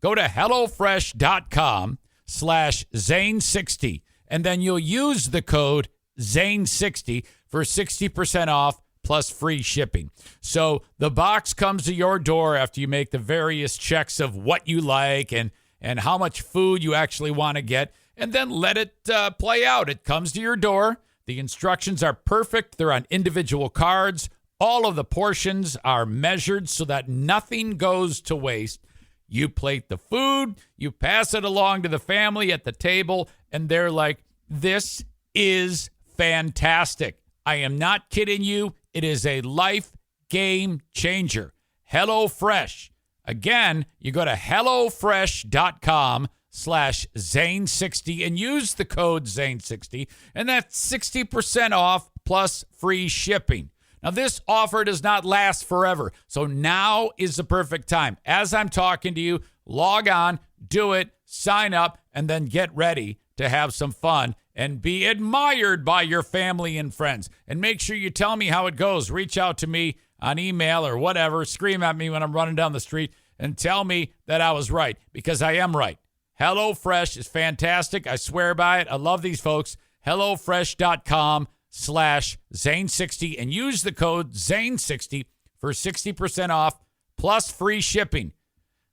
Go to HelloFresh.com/Zane60, and then you'll use the code Zane60 for 60% off plus free shipping. So the box comes to your door after you make the various checks of what you like and how much food you actually want to get, and then let it play out. It comes to your door. The instructions are perfect. They're on individual cards. All of the portions are measured so that nothing goes to waste. You plate the food, you pass it along to the family at the table, and they're like, this is fantastic. I am not kidding you. It is a life game changer. HelloFresh. Again, you go to HelloFresh.com/Zane60 and use the code Zane60, and that's 60% off plus free shipping. Now, this offer does not last forever, so now is the perfect time. As I'm talking to you, log on, do it, sign up, and then get ready to have some fun and be admired by your family and friends. And make sure you tell me how it goes. Reach out to me on email or whatever. Scream at me when I'm running down the street and tell me that I was right, because I am right. HelloFresh is fantastic. I swear by it. I love these folks. HelloFresh.com/Zane60 and use the code Zane60 for 60% off plus free shipping.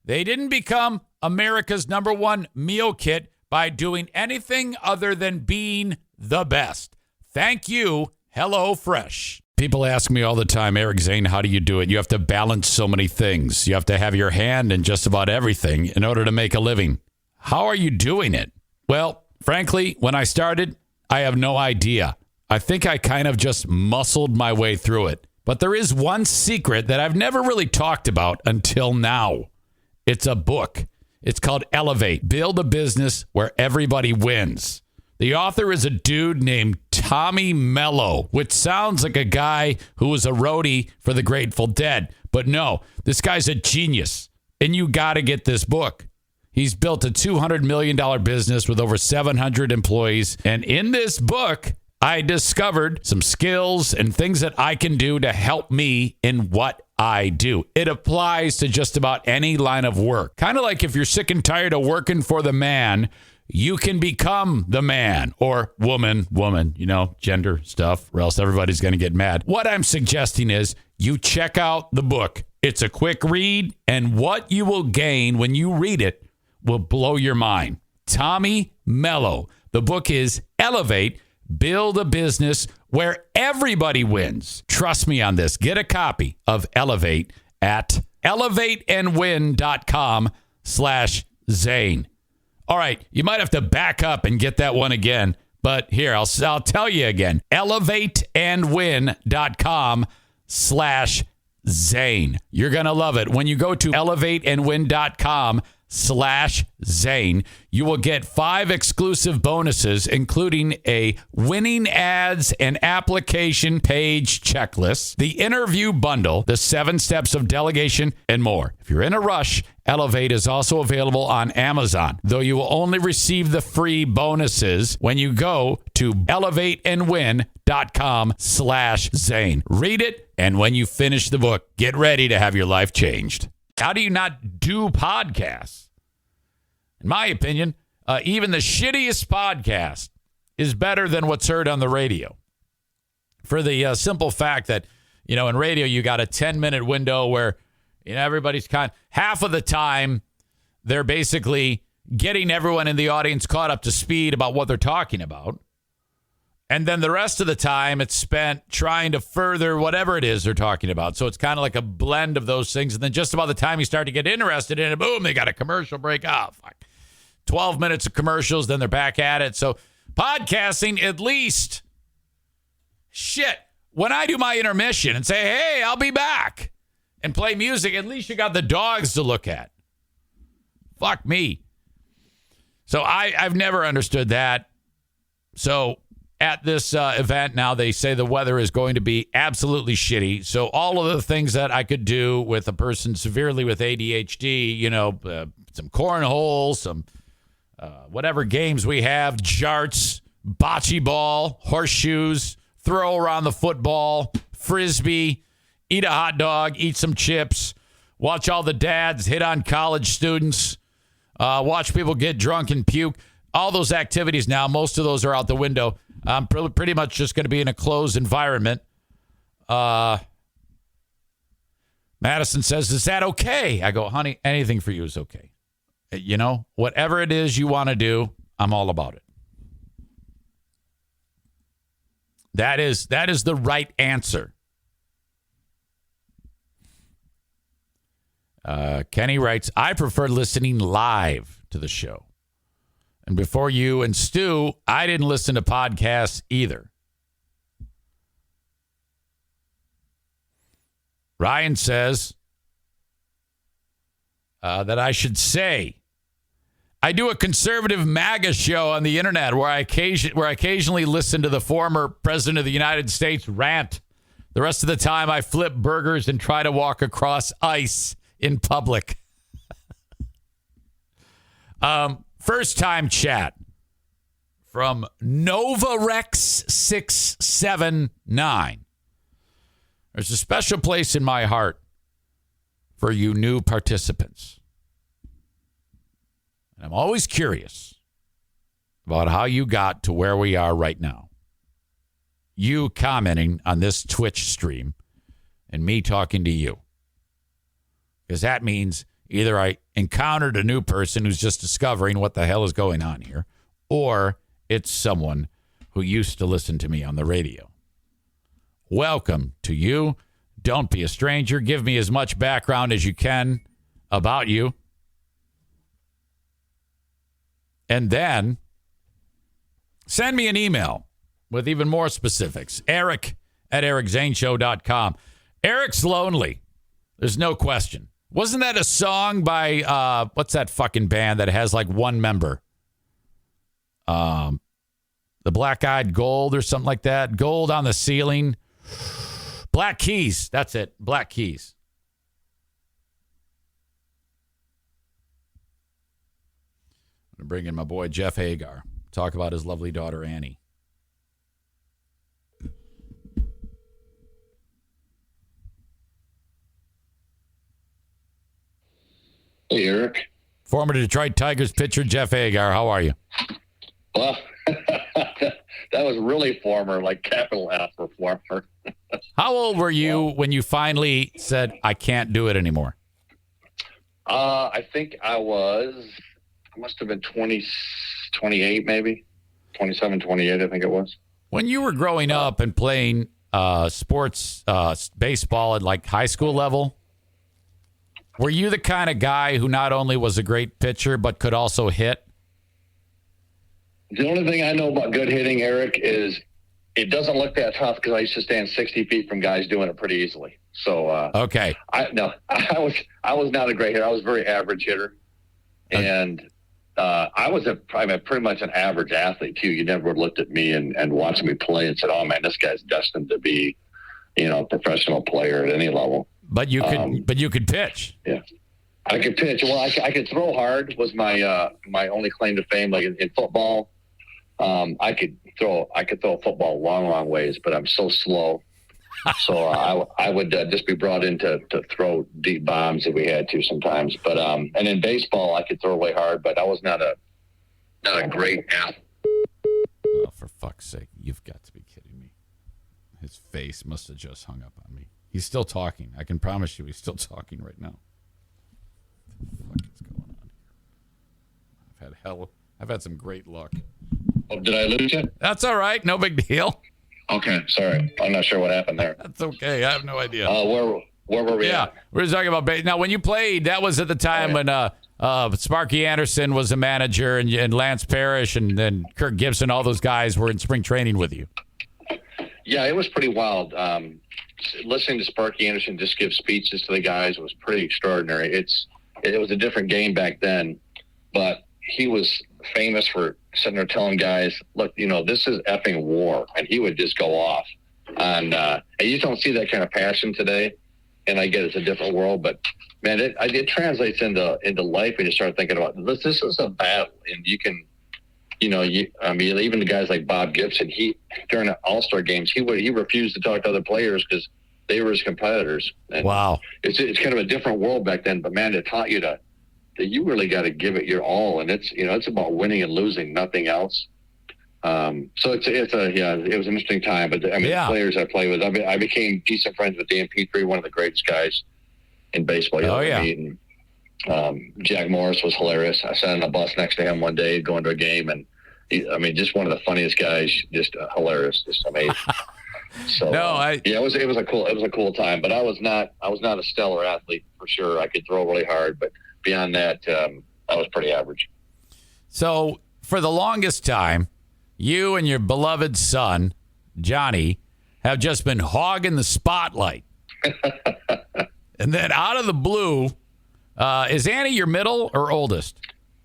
They didn't become America's #1 meal kit by doing anything other than being the best. Thank you, HelloFresh. People ask me all the time, Eric, Zane, how do you do it? You have to balance so many things. You have to have your hand in just about everything in order to make a living. How are you doing it? Well, frankly, when I started, I have no idea. I think I kind of just muscled my way through it. But there is one secret that I've never really talked about until now. It's a book. It's called Elevate, Build a Business Where Everybody Wins. The author is a dude named Tommy Mello, which sounds like a guy who was a roadie for the Grateful Dead. But no, this guy's a genius, and you got to get this book. He's built a $200 million business with over 700 employees. And in this book, I discovered some skills and things that I can do to help me in what I do. It applies to just about any line of work. Kind of like if you're sick and tired of working for the man, you can become the man or woman, gender stuff, or else everybody's going to get mad. What I'm suggesting is you check out the book. It's a quick read, and what you will gain when you read it will blow your mind. Tommy Mello. The book is Elevate, Build a Business Where Everybody Wins. Trust me on this. Get a copy of Elevate at elevateandwin.com/Zane. All right, you might have to back up and get that one again, but here, I'll tell you again. elevateandwin.com/Zane. You're going to love it. When you go to elevateandwin.com/Zane, you will get 5 exclusive bonuses, including a winning ads and application page checklist, the interview bundle, the 7 steps of delegation, and more. If you're in a rush, Elevate is also available on Amazon, though you will only receive the free bonuses when you go to elevateandwin.com/Zane. Read it, and when you finish the book, get ready to have your life changed. How do you not do podcasts? In my opinion, even the shittiest podcast is better than what's heard on the radio. For the simple fact that, in radio, you got a 10-minute window where everybody's half of the time they're basically getting everyone in the audience caught up to speed about what they're talking about. And then the rest of the time, it's spent trying to further whatever it is they're talking about. So it's kind of like a blend of those things. And then just about the time you start to get interested in it, boom, they got a commercial break. Oh, fuck. 12 minutes of commercials, then they're back at it. So podcasting, at least, when I do my intermission and say, hey, I'll be back, and play music, at least you got the dogs to look at. Fuck me. So I've never understood that. So at this event now, they say the weather is going to be absolutely shitty. So all of the things that I could do with a person severely with ADHD, some cornhole, some whatever games we have, jarts, bocce ball, horseshoes, throw around the football, frisbee, eat a hot dog, eat some chips, watch all the dads hit on college students, watch people get drunk and puke. All those activities now, most of those are out the window. I'm pretty much just going to be in a closed environment. Madison says, is that okay? I go, honey, anything for you is okay. Whatever it is you want to do, I'm all about it. That is the right answer. Kenny writes, I prefer listening live to the show. And before you and Stu, I didn't listen to podcasts either. Ryan says that I should say, I do a conservative MAGA show on the internet where I occasionally listen to the former president of the United States rant. The rest of the time, I flip burgers and try to walk across ice in public. First time chat from Novarex679. There's a special place in my heart for you new participants. And I'm always curious about how you got to where we are right now. You commenting on this Twitch stream and me talking to you. Because that means Either I encountered a new person who's just discovering what the hell is going on here, or it's someone who used to listen to me on the radio. Welcome to you. Don't be a stranger. Give me as much background as you can about you. And then send me an email with even more specifics. Eric@ericzaneshow.com. Eric's lonely. There's no question. Wasn't that a song by, what's that fucking band that has like one member? The Black Eyed Gold or something like that. Gold on the Ceiling. Black Keys. That's it. Black Keys. I'm going to bring in my boy Jeff Hagar. Talk about his lovely daughter Annie. Hey, Eric. Former Detroit Tigers pitcher Jeff Hagar. How are you? Well, that was really former, like capital F for former. How old were you when you finally said, I can't do it anymore? I think I must have been 28 maybe. 27, 28, I think it was. When you were growing up and playing sports, baseball at like high school level, were you the kind of guy who not only was a great pitcher, but could also hit? The only thing I know about good hitting, Eric, is it doesn't look that tough because I used to stand 60 feet from guys doing it pretty easily. So, okay. I was not a great hitter. I was a very average hitter. And I was pretty much an average athlete too. You never looked at me and watched me play and said, oh man, this guy's destined to be, a professional player at any level. But you could pitch. Yeah, I could pitch. Well, I could throw hard was my only claim to fame. Like in football, I could throw a football long ways, but I'm so slow. So I would just be brought in to throw deep bombs if we had to sometimes. But and in baseball, I could throw away hard, but I was not a great athlete. Oh, for fuck's sake! You've got to be kidding me. His face must have just hung up on me. He's still talking. I can promise you he's still talking right now. What the fuck is going on here? I've had some great luck. Oh, did I lose you? That's all right. No big deal. Okay, sorry. I'm not sure what happened there. That's okay. I have no idea. Where were we at? We're talking about now. When you played, that was at the time when Sparky Anderson was the manager, and Lance Parrish, and then Kirk Gibson. All those guys were in spring training with you. Yeah, it was pretty wild. Listening to Sparky Anderson just give speeches to the guys was pretty extraordinary. It was a different game back then, but he was famous for sitting there telling guys, look, this is effing war. And he would just go off. And you just don't see that kind of passion today. And I get it's a different world, but man, it translates into life when you start thinking about this. This is a battle, and you can, even the guys like Bob Gibson, during the All-Star games, he refused to talk to other players because they were his competitors. And wow. It's kind of a different world back then, but man, it taught you that you really got to give it your all. And it's about winning and losing, nothing else. So it was an interesting time, but the players I played with, I became decent friends with Dan Petrie, one of the greatest guys in baseball. And, Jack Morris was hilarious. I sat on a bus next to him one day going to a game, and just one of the funniest guys, just hilarious, just amazing. So it was a cool time, but I was not a stellar athlete for sure. I could throw really hard, but beyond that, I was pretty average. So for the longest time, you and your beloved son, Johnny, have just been hogging the spotlight. And then out of the blue, is Annie your middle or oldest?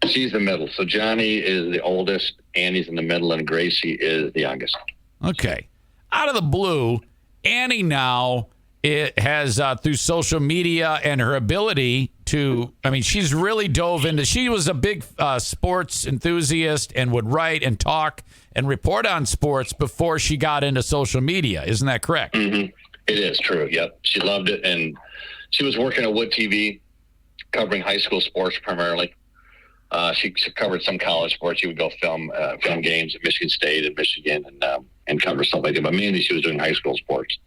She's the middle. So Johnny is the oldest, Annie's in the middle, and Gracie is the youngest. Okay. Out of the blue, Annie now has, through social media and her ability to, she's really dove into, she was a big sports enthusiast and would write and talk and report on sports before she got into social media. Isn't that correct? Mm-hmm. It is true. Yep. She loved it. And she was working at Wood TV, covering high school sports primarily. She covered some college sports. She would go film games at Michigan State and Michigan and cover stuff like that. But mainly she was doing high school sports.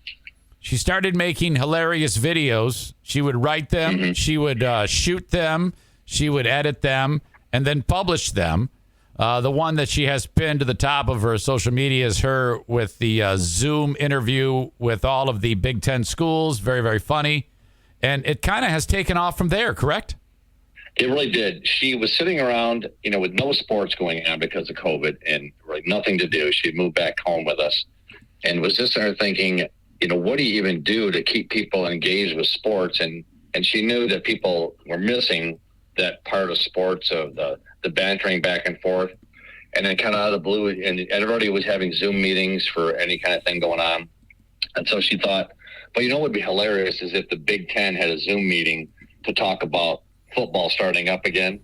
She started making hilarious videos. She would write them. She would shoot them. She would edit them and then publish them. The one that she has pinned to the top of her social media is her with the Zoom interview with all of the Big Ten schools. Very, very funny. And it kind of has taken off from there, correct? It really did. She was sitting around, with no sports going on because of COVID and really nothing to do. She moved back home with us and was just there thinking, what do you even do to keep people engaged with sports? And she knew that people were missing that part of sports, of the bantering back and forth. And then kind of out of the blue, and everybody was having Zoom meetings for any kind of thing going on. And so she thought, but what would be hilarious is if the Big Ten had a Zoom meeting to talk about football starting up again.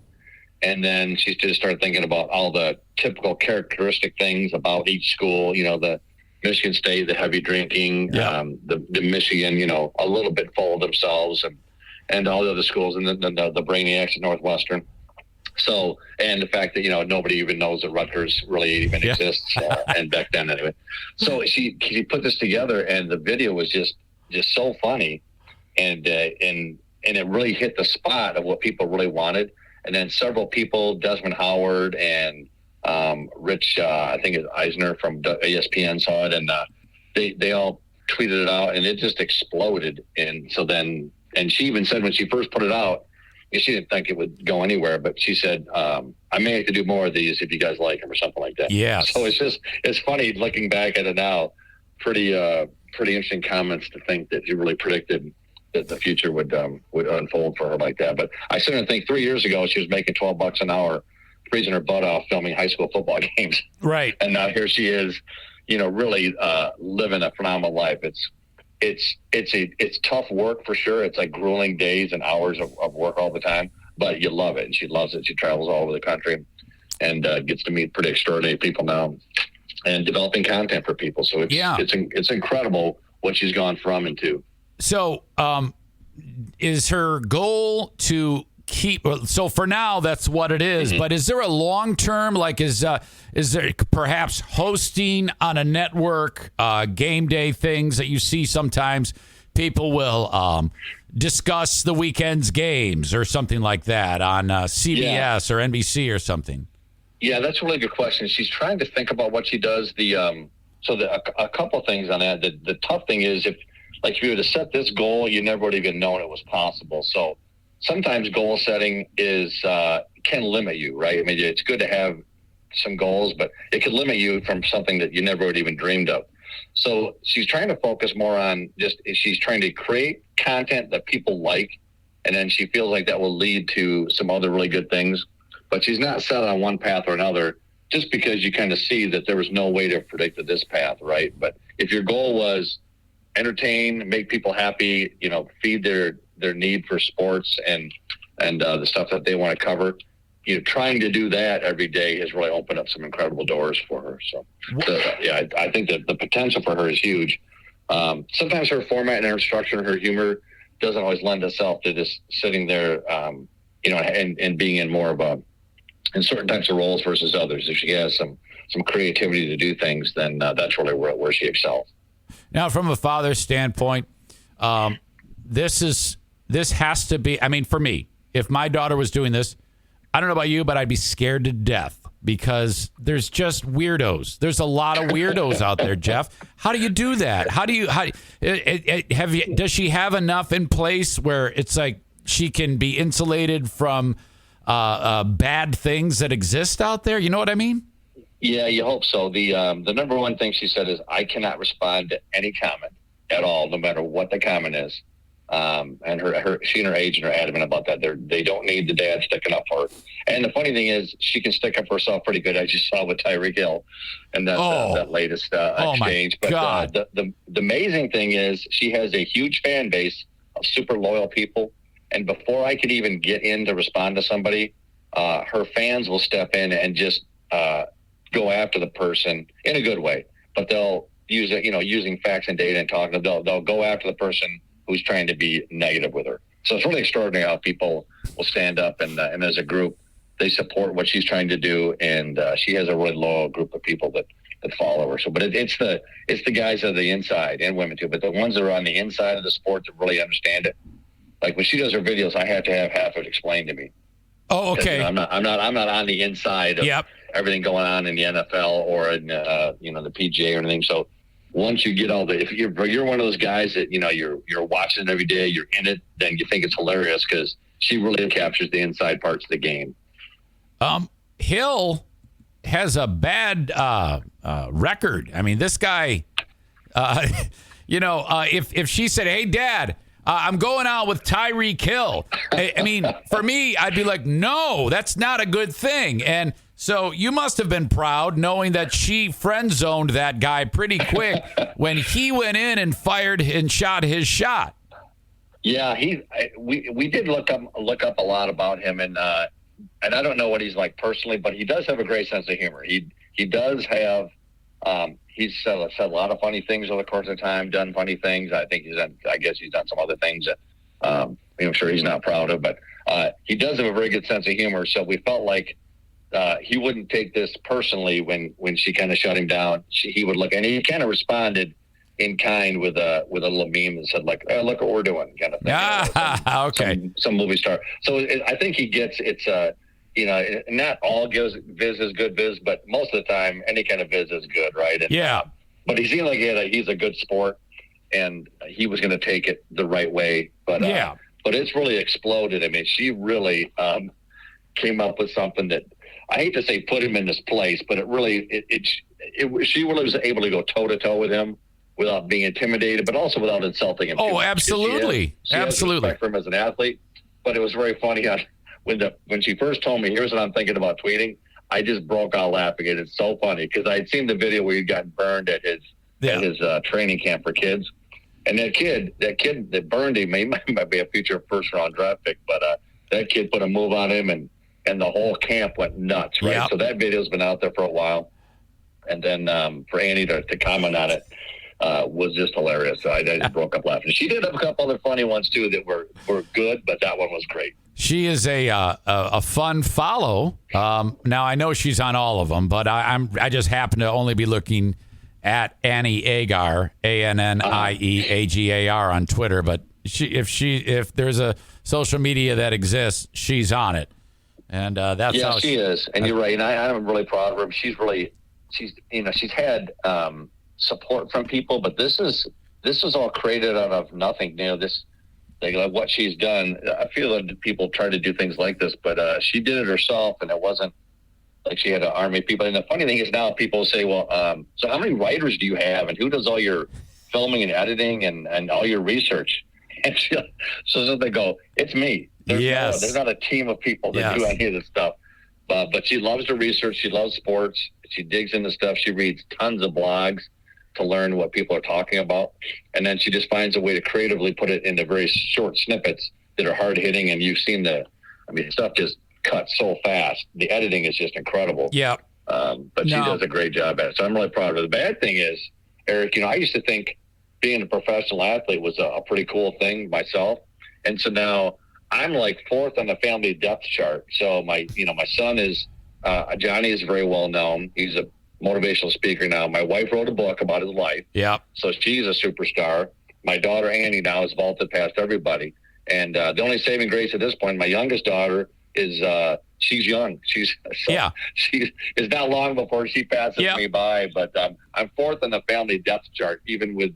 And then she just started thinking about all the typical characteristic things about each school, the Michigan State, the heavy drinking, the Michigan, a little bit full of themselves, and all the other schools, and the Brainiacs at Northwestern. So, and the fact that, nobody even knows that Rutgers really even exists, and back then anyway. So she put this together, and the video was just so funny, and it really hit the spot of what people really wanted. And then several people, Desmond Howard and Rich, I think it's Eisner from ESPN saw it, and they all tweeted it out, and it just exploded. And so then, and she even said when she first put it out, she didn't think it would go anywhere, but she said, I may have to do more of these if you guys like them or something like that. Yeah. So it's funny looking back at it now. Pretty interesting comments to think that you really predicted that the future would unfold for her like that. But I certainly think 3 years ago she was making $12 an hour, freezing her butt off filming high school football games. Right. And now here she is, really living a phenomenal life. It's tough work for sure. It's like grueling days and hours of work all the time, but you love it. And she loves it. She travels all over the country and gets to meet pretty extraordinary people now and developing content for people. So it's incredible what she's gone from and to. So is her goal to keep, so for now that's what it is, but is there a long-term, like is there perhaps hosting on a network, game day things that you see sometimes people will discuss the weekend's games or something like that on CBS or NBC or something? Yeah, that's a really good question. She's trying to think about what she does. A couple of things on that. The tough thing is if you were to set this goal, you never would have even known it was possible. So sometimes goal setting can limit you, right? I mean, it's good to have some goals, but it could limit you from something that you never would even dreamed of. So she's trying to focus more on she's trying to create content that people like, and then she feels like that will lead to some other really good things. But she's not set on one path or another just because you kind of see that there was no way to predict this path, right? But if your goal was entertain, make people happy, feed their need for sports and the stuff that they want to cover, trying to do that every day has really opened up some incredible doors for her. So, I think that the potential for her is huge. Sometimes her format and her structure and her humor doesn't always lend itself to just sitting there, and being in more of in certain types of roles versus others. If she has some creativity to do things, then that's really where she excels. Now, from a father's standpoint, this has to be, I mean, for me, if my daughter was doing this, I don't know about you, but I'd be scared to death because there's just weirdos. There's a lot of weirdos out there, Jeff. How do you do that? Does she have enough in place where it's like she can be insulated from bad things that exist out there? You know what I mean? Yeah, you hope so. The number one thing she said is, I cannot respond to any comment at all, no matter what the comment is. And she and her agent are adamant about that. They don't need the dad sticking up for her. And the funny thing is, she can stick up for herself pretty good, as you saw with Tyreek Hill and that latest exchange. My God. But the amazing thing is, she has a huge fan base of super loyal people. And before I could even get in to respond to somebody, her fans will step in and just go after the person in a good way. But they'll use it, using facts and data and talking. They'll go after the person who's trying to be negative with her. So it's really extraordinary how people will stand up and as a group, they support what she's trying to do. And she has a really loyal group of people that follow her. So, but it's the guys on the inside and women too, but the ones that are on the inside of the sport that really understand it. Like when she does her videos, I have to have half of it explained to me. Oh, okay. I'm not on the inside of everything going on in the NFL or in the PGA or anything. So once you get if you're one of those guys that you're watching it every day, you're in it, then you think it's hilarious because she really captures the inside parts of the game. Hill has a bad record. I mean, this guy, if she said, "Hey, Dad, I'm going out with Tyreek Hill," I mean, for me, I'd be like, "No, that's not a good thing." And so you must have been proud knowing that she friend zoned that guy pretty quick when he went in and fired and shot his shot. Yeah, we did look up a lot about him, and I don't know what he's like personally, but he does have a great sense of humor. He does have he's said a lot of funny things over the course of time, done funny things. I guess he's done some other things that I'm sure he's not proud of, but he does have a very good sense of humor. So we felt like he wouldn't take this personally when she kind of shut him down. He would look, and he kind of responded in kind with a little meme that said like, "Oh, look what we're doing," kind of thing. Okay. Some movie star. So I think he gets it's not all viz is good viz, but most of the time any kind of viz is good, right? And, but he seemed like he's a good sport, and he was going to take it the right way. But but it's really exploded. I mean, she really came up with something that I hate to say put him in this place, but it really she really was able to go toe to toe with him without being intimidated, but also without insulting him. Oh, absolutely. She has respect for him as an athlete. But it was very funny when she first told me, "Here's what I'm thinking about tweeting," I just broke out laughing. And it's so funny because I'd seen the video where he'd gotten burned at his training camp for kids. And that kid that burned him, he might be a future first round draft pick, but that kid put a move on him and the whole camp went nuts, right? Yep. So that video's been out there for a while. And then for Annie to comment on it, was just hilarious. So I just broke up laughing. She did have a couple other funny ones too that were good, but that one was great. She is a fun follow. Now I know she's on all of them, but I just happen to only be looking at Annie Agar, ANNIEAGAR on Twitter. But if there's a social media that exists, she's on it, and that's how she is. And you're right. And I'm really proud of her. She's had support from people, but this is all created out of nothing. Like what she's done. I feel that people try to do things like this, but she did it herself, and it wasn't like she had an army of people. And the funny thing is now people say, well, so how many writers do you have, and who does all your filming and editing and all your research? And so they go, it's me. There's not a team of people that do any of this stuff. But she loves to research. She loves sports. She digs into stuff. She reads tons of blogs to learn what people are talking about. And then she just finds a way to creatively put it into very short snippets that are hard hitting. And you've seen stuff just cuts so fast. The editing is just incredible. Yeah. But she does a great job at it. So I'm really proud of her. The bad thing is, Eric, I used to think being a professional athlete was a pretty cool thing myself. And so now I'm like fourth on the family depth chart. So my son is, Johnny is very well known. He's a motivational speaker now. My wife wrote a book about his life. Yeah. So she's a superstar. My daughter Annie now has vaulted past everybody. And the only saving grace at this point, my youngest daughter is she's young. She is not long before she passes me by. But I'm fourth on the family depth chart, even with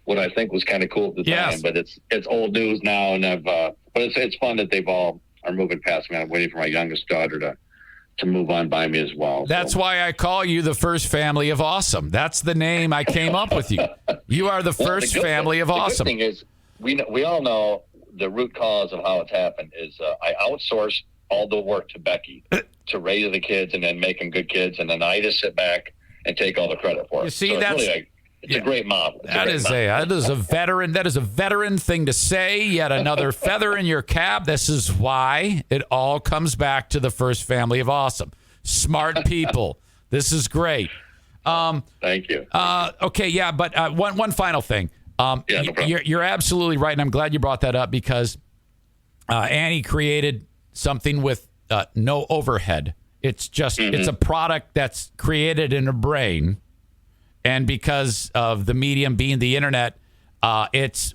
what I think was kind of cool at the time. But it's old news now, and but it's fun that they've all are moving past me. I'm waiting for my youngest daughter to move on by me as well. That's why I call you the first family of awesome. That's the name I came up with you. You are the first family of awesome. The good thing is, we all know the root cause of how it's happened is I outsourced all the work to Becky to raise the kids and then make them good kids, and then I just sit back and take all the credit for it. You see, that's really it's a great model. That is a veteran thing to say. Yet another feather in your cap. This is why it all comes back to the first family of awesome. Smart people. This is great. Thank you. Okay, yeah, but one final thing. No problem. You're absolutely right, and I'm glad you brought that up because Annie created something with no overhead. It's just it's a product that's created in her brain and because of the medium being the internet,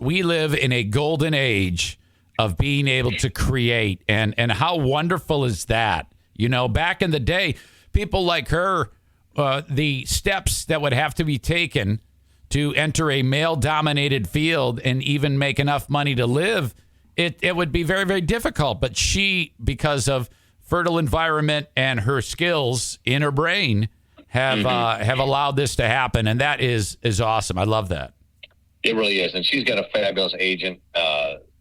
we live in a golden age of being able to create, and how wonderful is that? You know, back in the day, people like her, the steps that would have to be taken to enter a male-dominated field and even make enough money to live, it would be very, very difficult. But she, because of fertile environment and her skills in her brain, have allowed this to happen, and that is awesome. I love that. It really is, and she's got a fabulous agent.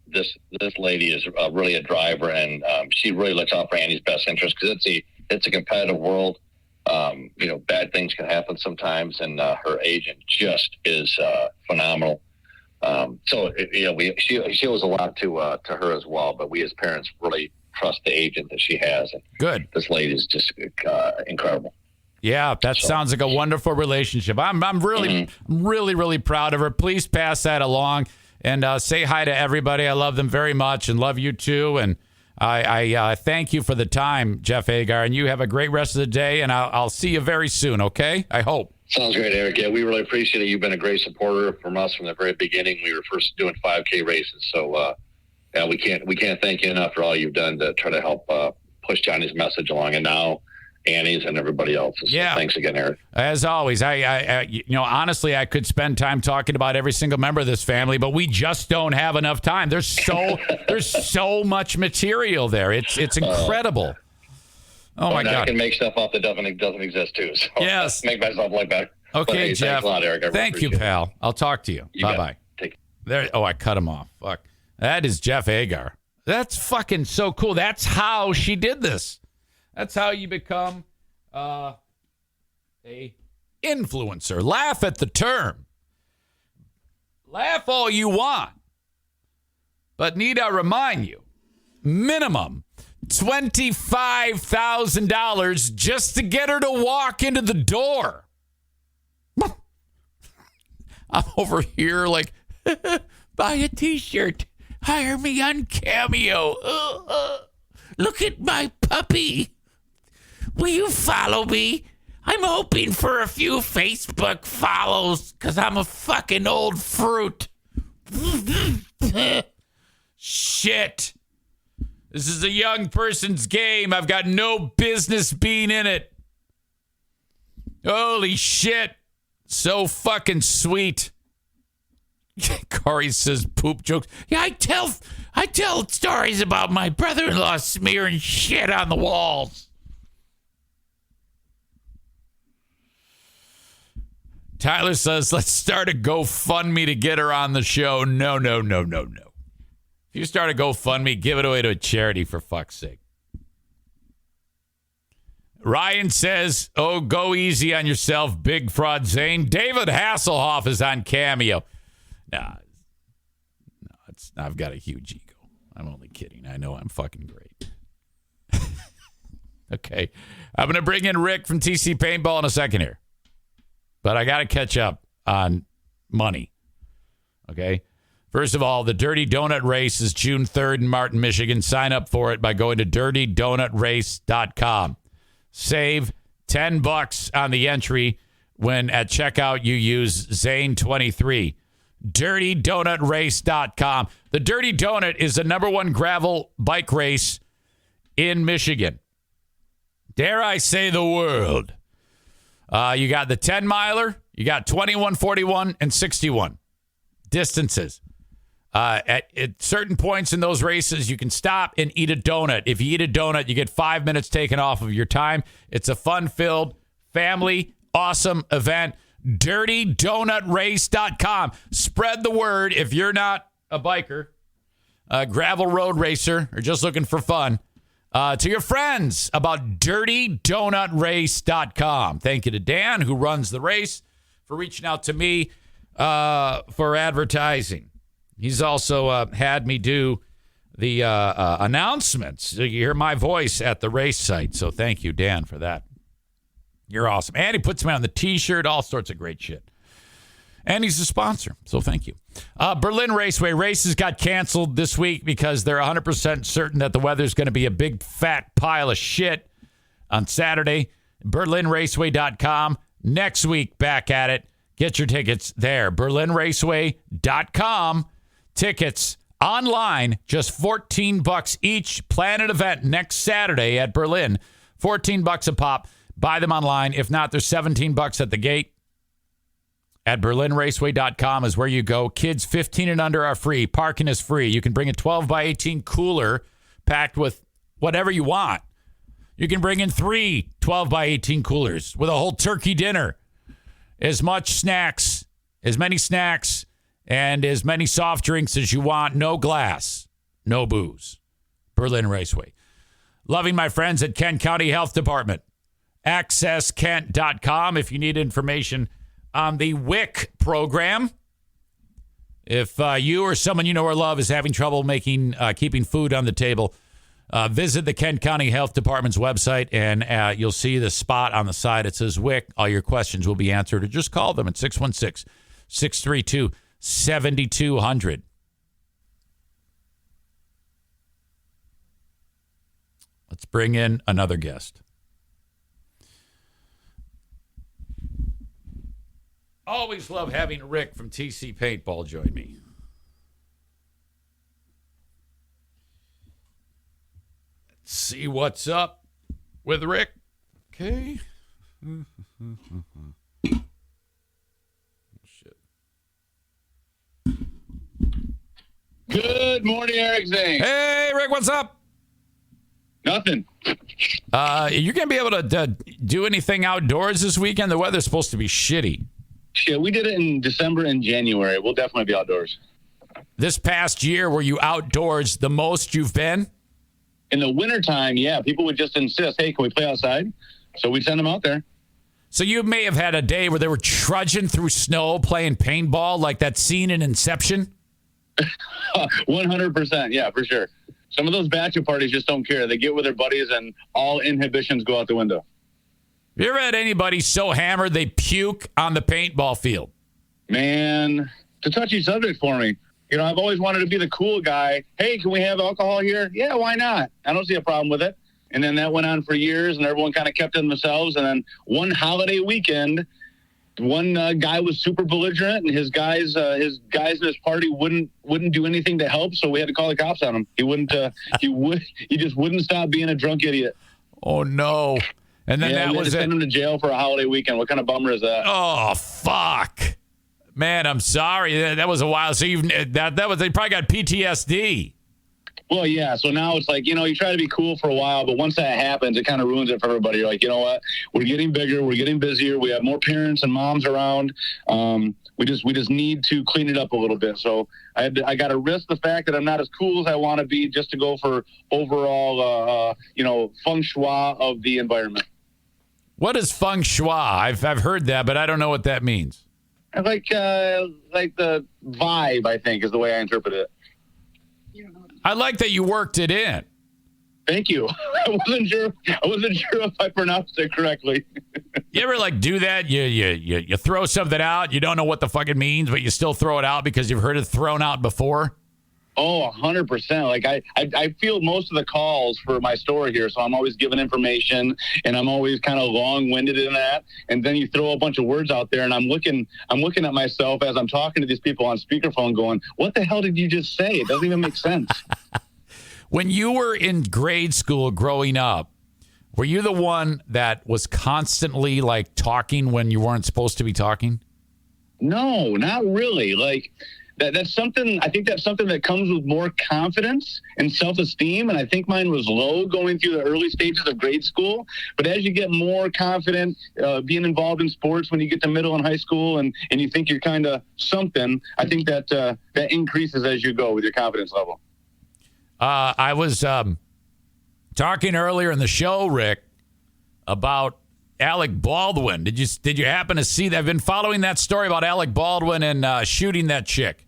This lady is really a driver, and she really looks out for Annie's best interest, because it's a competitive world. Bad things can happen sometimes, and her agent just is phenomenal. She owes a lot to her as well, but we as parents really trust the agent that she has. And good. This lady is just incredible. Yeah, that sounds like a wonderful relationship. I'm really, really, really proud of her. Please pass that along and say hi to everybody. I love them very much and love you too. And I thank you for the time, Jeff Agar, and you have a great rest of the day, and I'll see you very soon, okay? I hope. Sounds great, Eric. Yeah, we really appreciate it. You've been a great supporter from us from the very beginning. We were first doing 5K races, so we can't thank you enough for all you've done to try to help push Johnny's message along, and now Annie's and everybody else's. Yeah. So thanks again, Eric. As always, I honestly, I could spend time talking about every single member of this family, but we just don't have enough time. There's so much material there. It's incredible. Oh my God! I can make stuff up that doesn't exist too. So yes, make myself look better. Okay, Jeff. Thanks a lot, Eric. Thank you, pal. I'll talk to you. Bye bye. Take there. Oh, I cut him off. Fuck. That is Jeff Agar. That's fucking so cool. That's how she did this. That's how you become a influencer. Laugh at the term. Laugh all you want. But need I remind you, minimum $25,000 just to get her to walk into the door. I'm over here like, buy a t-shirt. Hire me on Cameo. Look at my puppy. Will you follow me? I'm hoping for a few Facebook follows because I'm a fucking old fruit. Shit. This is a young person's game. I've got no business being in it. Holy shit. So fucking sweet. Corey says poop jokes. Yeah, I tell stories about my brother-in-law smearing shit on the walls. Tyler says, let's start a GoFundMe to get her on the show. No. If you start a GoFundMe, give it away to a charity, for fuck's sake. Ryan says, oh, go easy on yourself, big fraud Zane. David Hasselhoff is on Cameo. No, I've got a huge ego. I'm only kidding. I know I'm fucking great. Okay. I'm going to bring in Rick from TC Paintball in a second here. But I got to catch up on money. Okay. First of all, the Dirty Donut Race is June 3rd in Martin, Michigan. Sign up for it by going to dirtydonutrace.com. Save $10 on the entry when at checkout you use Zane23. dirtydonutrace.com. The Dirty Donut is the #1 gravel bike race in Michigan. Dare I say the world. You got the 10-miler, you got 21, 41, and 61 distances. At certain points in those races, you can stop and eat a donut. If you eat a donut, you get 5 minutes taken off of your time. It's a fun-filled, family, awesome event. DirtyDonutRace.com. Spread the word if you're not a biker, a gravel road racer, or just looking for fun. To your friends about DirtyDonutRace.com. Thank you to Dan, who runs the race, for reaching out to me for advertising. He's also had me do the announcements. So you hear my voice at the race site. So thank you, Dan, for that. You're awesome. And he puts me on the T-shirt, all sorts of great shit. And he's a sponsor, so thank you. Berlin Raceway races got canceled this week because they're 100% certain that the weather's going to be a big fat pile of shit on Saturday. BerlinRaceway.com. Next week, back at it. Get your tickets there. BerlinRaceway.com. Tickets online, just $14 each. Plan an event next Saturday at Berlin. $14 a pop. Buy them online. If not, there's $17 at the gate. At BerlinRaceway.com is where you go. Kids 15 and under are free. Parking is free. You can bring a 12 by 18 cooler packed with whatever you want. You can bring in 3 12 by 18 coolers with a whole turkey dinner. As many snacks, and as many soft drinks as you want. No glass, no booze. Berlin Raceway. Loving my friends at Kent County Health Department. AccessKent.com if you need information on the WIC program. If you or someone you know or love is having trouble keeping food on the table, visit the Kent County Health Department's website, and you'll see the spot on the side. It says WIC. All your questions will be answered. Or just call them at 616-632-7200. Let's bring in another guest. Always love having Rick from TC Paintball join me. Let's see what's up with Rick. Okay. Shit. Good morning, Eric Zane. Hey, Rick, what's up? Nothing. You're going to be able to do anything outdoors this weekend? The weather's supposed to be shitty. Shit, we did it in December and January. We'll definitely be outdoors. This past year, were you outdoors the most you've been? In the wintertime, yeah, people would just insist, hey, can we play outside? So we'd send them out there. So you may have had a day where they were trudging through snow playing paintball like that scene in Inception? 100%, yeah, for sure. Some of those bachelor parties just don't care. They get with their buddies and all inhibitions go out the window. Have you ever had anybody so hammered they puke on the paintball field? Man, it's a touchy subject for me. You know, I've always wanted to be the cool guy. Hey, can we have alcohol here? Yeah, why not? I don't see a problem with it. And then that went on for years, and everyone kind of kept it themselves. And then one holiday weekend, one guy was super belligerent, and his guys in his party wouldn't do anything to help. So we had to call the cops on him. He wouldn't. He just wouldn't stop being a drunk idiot. Oh no! And then that was it. Send him to jail for a holiday weekend. What kind of bummer is that? Oh fuck, man! I'm sorry. That was a while. So they probably got PTSD. Well, yeah. So now it's like, you know, you try to be cool for a while, but once that happens, it kind of ruins it for everybody. You're like, you know what? We're getting bigger. We're getting busier. We have more parents and moms around. We just need to clean it up a little bit. So I got to risk the fact that I'm not as cool as I want to be just to go for overall, feng shui of the environment. What is feng shui? I've heard that, but I don't know what that means. Like the vibe, I think, is the way I interpret it. I like that you worked it in. Thank you. I wasn't sure if I pronounced it correctly. You ever do that? You throw something out, you don't know what the fuck it means, but you still throw it out because you've heard it thrown out before? Oh, 100%. Like I field most of the calls for my store here, so I'm always giving information, and I'm always kind of long-winded in that. And then you throw a bunch of words out there, and I'm looking at myself as I'm talking to these people on speakerphone, going, "What the hell did you just say? It doesn't even make sense." When you were in grade school growing up, were you the one that was constantly talking when you weren't supposed to be talking? No, not really. That's something, I think that's something that comes with more confidence and self-esteem. And I think mine was low going through the early stages of grade school. But as you get more confident, being involved in sports when you get to middle and high school and you think you're kind of something, I think that increases as you go with your confidence level. I was talking earlier in the show, Rick, about Alec Baldwin. Did you happen to see that? I've been following that story about Alec Baldwin and shooting that chick.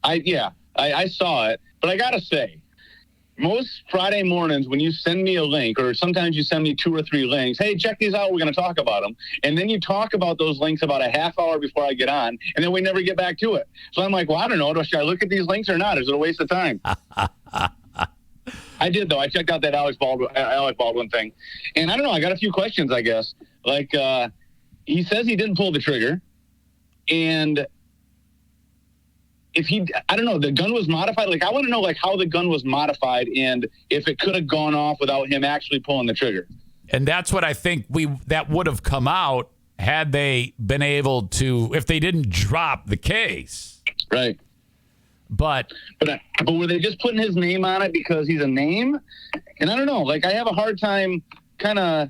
I saw it, but I gotta say, most Friday mornings when you send me a link, or sometimes you send me 2 or 3 links, hey, check these out, we're going to talk about them. And then you talk about those links about a half hour before I get on, and then we never get back to it. So I'm like, well, I don't know. Should I look at these links or not? Is it a waste of time? I did, though. I checked out that Alec Baldwin thing. And I don't know. I got a few questions, I guess. He says he didn't pull the trigger. And if I don't know, the gun was modified. Like, I want to know, like, how the gun was modified and if it could have gone off without him actually pulling the trigger. And that's what I think that would have come out had they been able to, if they didn't drop the case. Right. But were they just putting his name on it because he's a name? And I don't know, like, I have a hard time kind of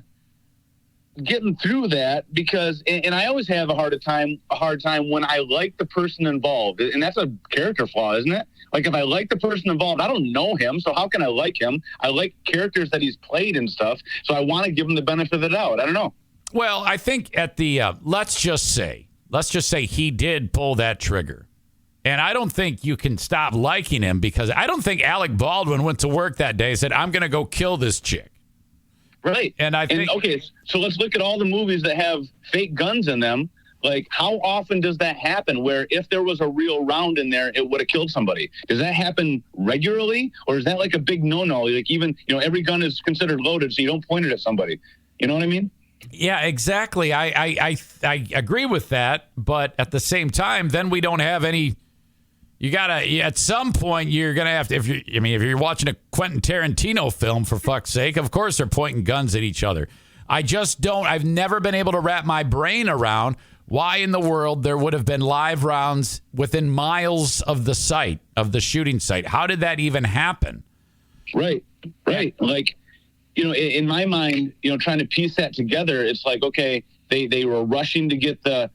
getting through that because, and I always have a hard time when I like the person involved. And that's a character flaw, isn't it? Like, if I like the person involved, I don't know him, so how can I like him? I like characters that he's played and stuff, so I want to give him the benefit of the doubt. I don't know. Well, I think at the, let's just say he did pull that trigger. And I don't think you can stop liking him because I don't think Alec Baldwin went to work that day and said, I'm going to go kill this chick. Right. And I think, okay, so let's look at all the movies that have fake guns in them. Like, how often does that happen where if there was a real round in there, it would have killed somebody? Does that happen regularly? Or is that like a big no-no? Like, even, every gun is considered loaded, so you don't point it at somebody. You know what I mean? Yeah, exactly. I agree with that. But at the same time, then we don't have any. You gotta, at some point, you're gonna have to. If you're watching a Quentin Tarantino film, for fuck's sake, of course they're pointing guns at each other. I just don't. I've never been able to wrap my brain around why in the world there would have been live rounds within miles of the site, of the shooting site. How did that even happen? Right. Like, in my mind, trying to piece that together, it's like, okay, they were rushing to get the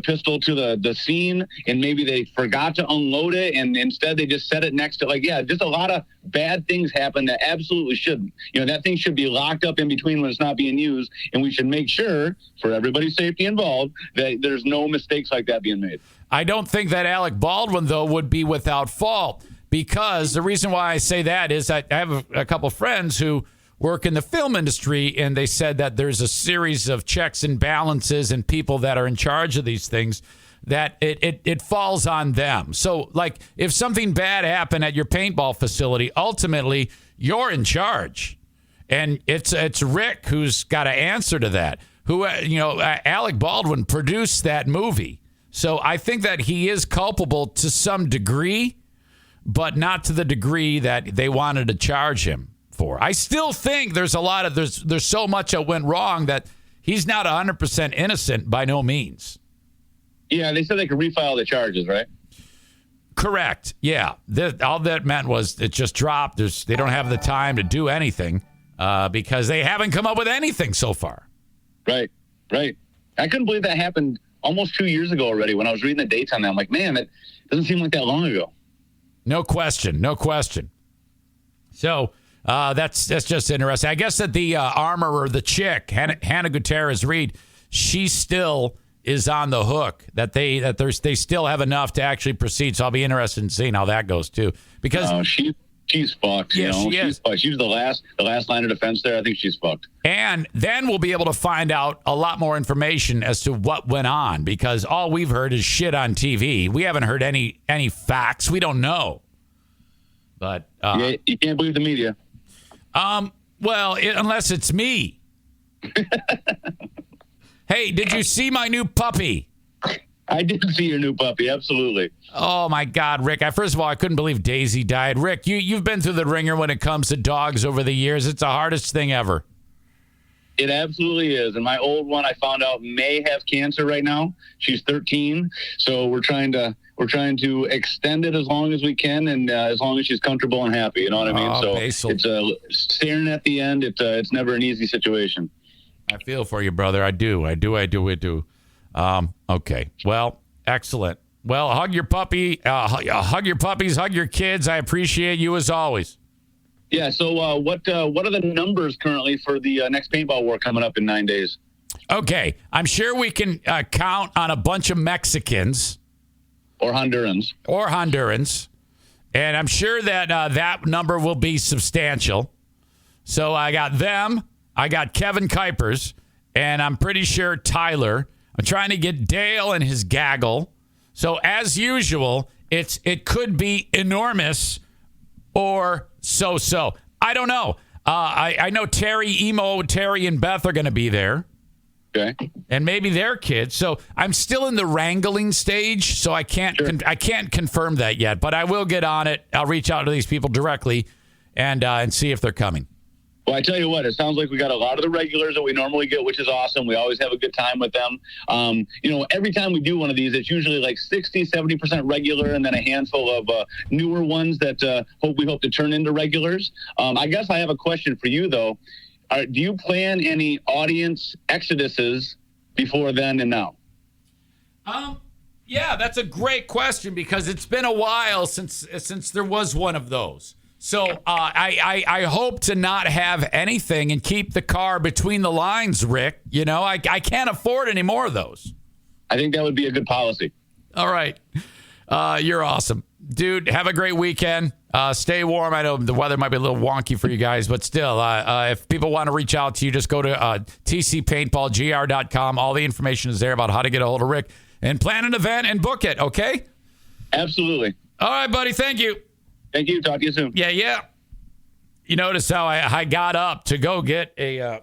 pistol to the scene, and maybe they forgot to unload it, and instead they just set it next to, just a lot of bad things happen that absolutely shouldn't. That thing should be locked up in between when it's not being used, and we should make sure, for everybody's safety involved, that there's no mistakes like that being made. I don't think that Alec Baldwin, though, would be without fault, because the reason why I say that is I have a couple friends who work in the film industry, and they said that there's a series of checks and balances and people that are in charge of these things that it falls on them. So, like, if something bad happened at your paintball facility, ultimately you're in charge, and it's Rick who's got to answer to that. Alec Baldwin produced that movie, so I think that he is culpable to some degree, but not to the degree that they wanted to charge him for. I still think there's so much that went wrong that he's not 100% innocent by no means. Yeah, they said they could refile the charges, right? Correct. Yeah. All that meant was it just dropped. They don't have the time to do anything because they haven't come up with anything so far. Right. I couldn't believe that happened almost 2 years ago already. When I was reading the dates on that, I'm like, man, that doesn't seem like that long ago. No question. So that's just interesting. I guess that the armorer, the chick, Hannah Gutierrez-Reed, she still is on the hook. That they still have enough to actually proceed. So I'll be interested in seeing how that goes too. Because she's fucked. Yeah, she is. Fucked. She's the last line of defense there. I think she's fucked. And then we'll be able to find out a lot more information as to what went on, because all we've heard is shit on TV. We haven't heard any facts. We don't know. But you can't believe the media. Unless it's me. Hey, did you see my new puppy? I did see your new puppy, absolutely. Oh, my God, Rick. First of all, I couldn't believe Daisy died. Rick, you've been through the ringer when it comes to dogs over the years. It's the hardest thing ever. It absolutely is. And my old one, I found out, may have cancer right now. She's 13. So we're trying to extend it as long as we can, and as long as she's comfortable and happy. You know what I mean? So Basil. It's staring at the end. It's never an easy situation. I feel for you, brother. I do. Okay. Well, excellent. Well, hug your puppy. Hug your puppies. Hug your kids. I appreciate you as always. Yeah. So what are the numbers currently for the next paintball war coming up in 9 days? Okay. I'm sure we can count on a bunch of Mexicans. Or Hondurans. And I'm sure that that number will be substantial. So I got them. I got Kevin Kuipers. And I'm pretty sure Tyler. I'm trying to get Dale and his gaggle. So as usual, it could be enormous or so. I don't know. I know Terry, Emo, Terry, and Beth are going to be there. Okay. And maybe their kids. So I'm still in the wrangling stage, so I can't I can't confirm that yet. But I will get on it. I'll reach out to these people directly and see if they're coming. Well, I tell you what, it sounds like we got a lot of the regulars that we normally get, which is awesome. We always have a good time with them. Every time we do one of these, it's usually like 60, 70% regular, and then a handful of newer ones that we hope to turn into regulars. I guess I have a question for you, though. Do you plan any audience exoduses before then and now? Yeah, that's a great question because it's been a while since there was one of those. So I hope to not have anything and keep the car between the lines, Rick. I can't afford any more of those. I think that would be a good policy. All right. You're awesome. Dude, have a great weekend. Stay warm. I know the weather might be a little wonky for you guys, but still, if people want to reach out to you, just go to tcpaintballgr.com. All the information is there about how to get a hold of Rick and plan an event and book it, okay? Absolutely. All right, buddy. Thank you. Thank you. Talk to you soon. Yeah. You notice how I got up to go get a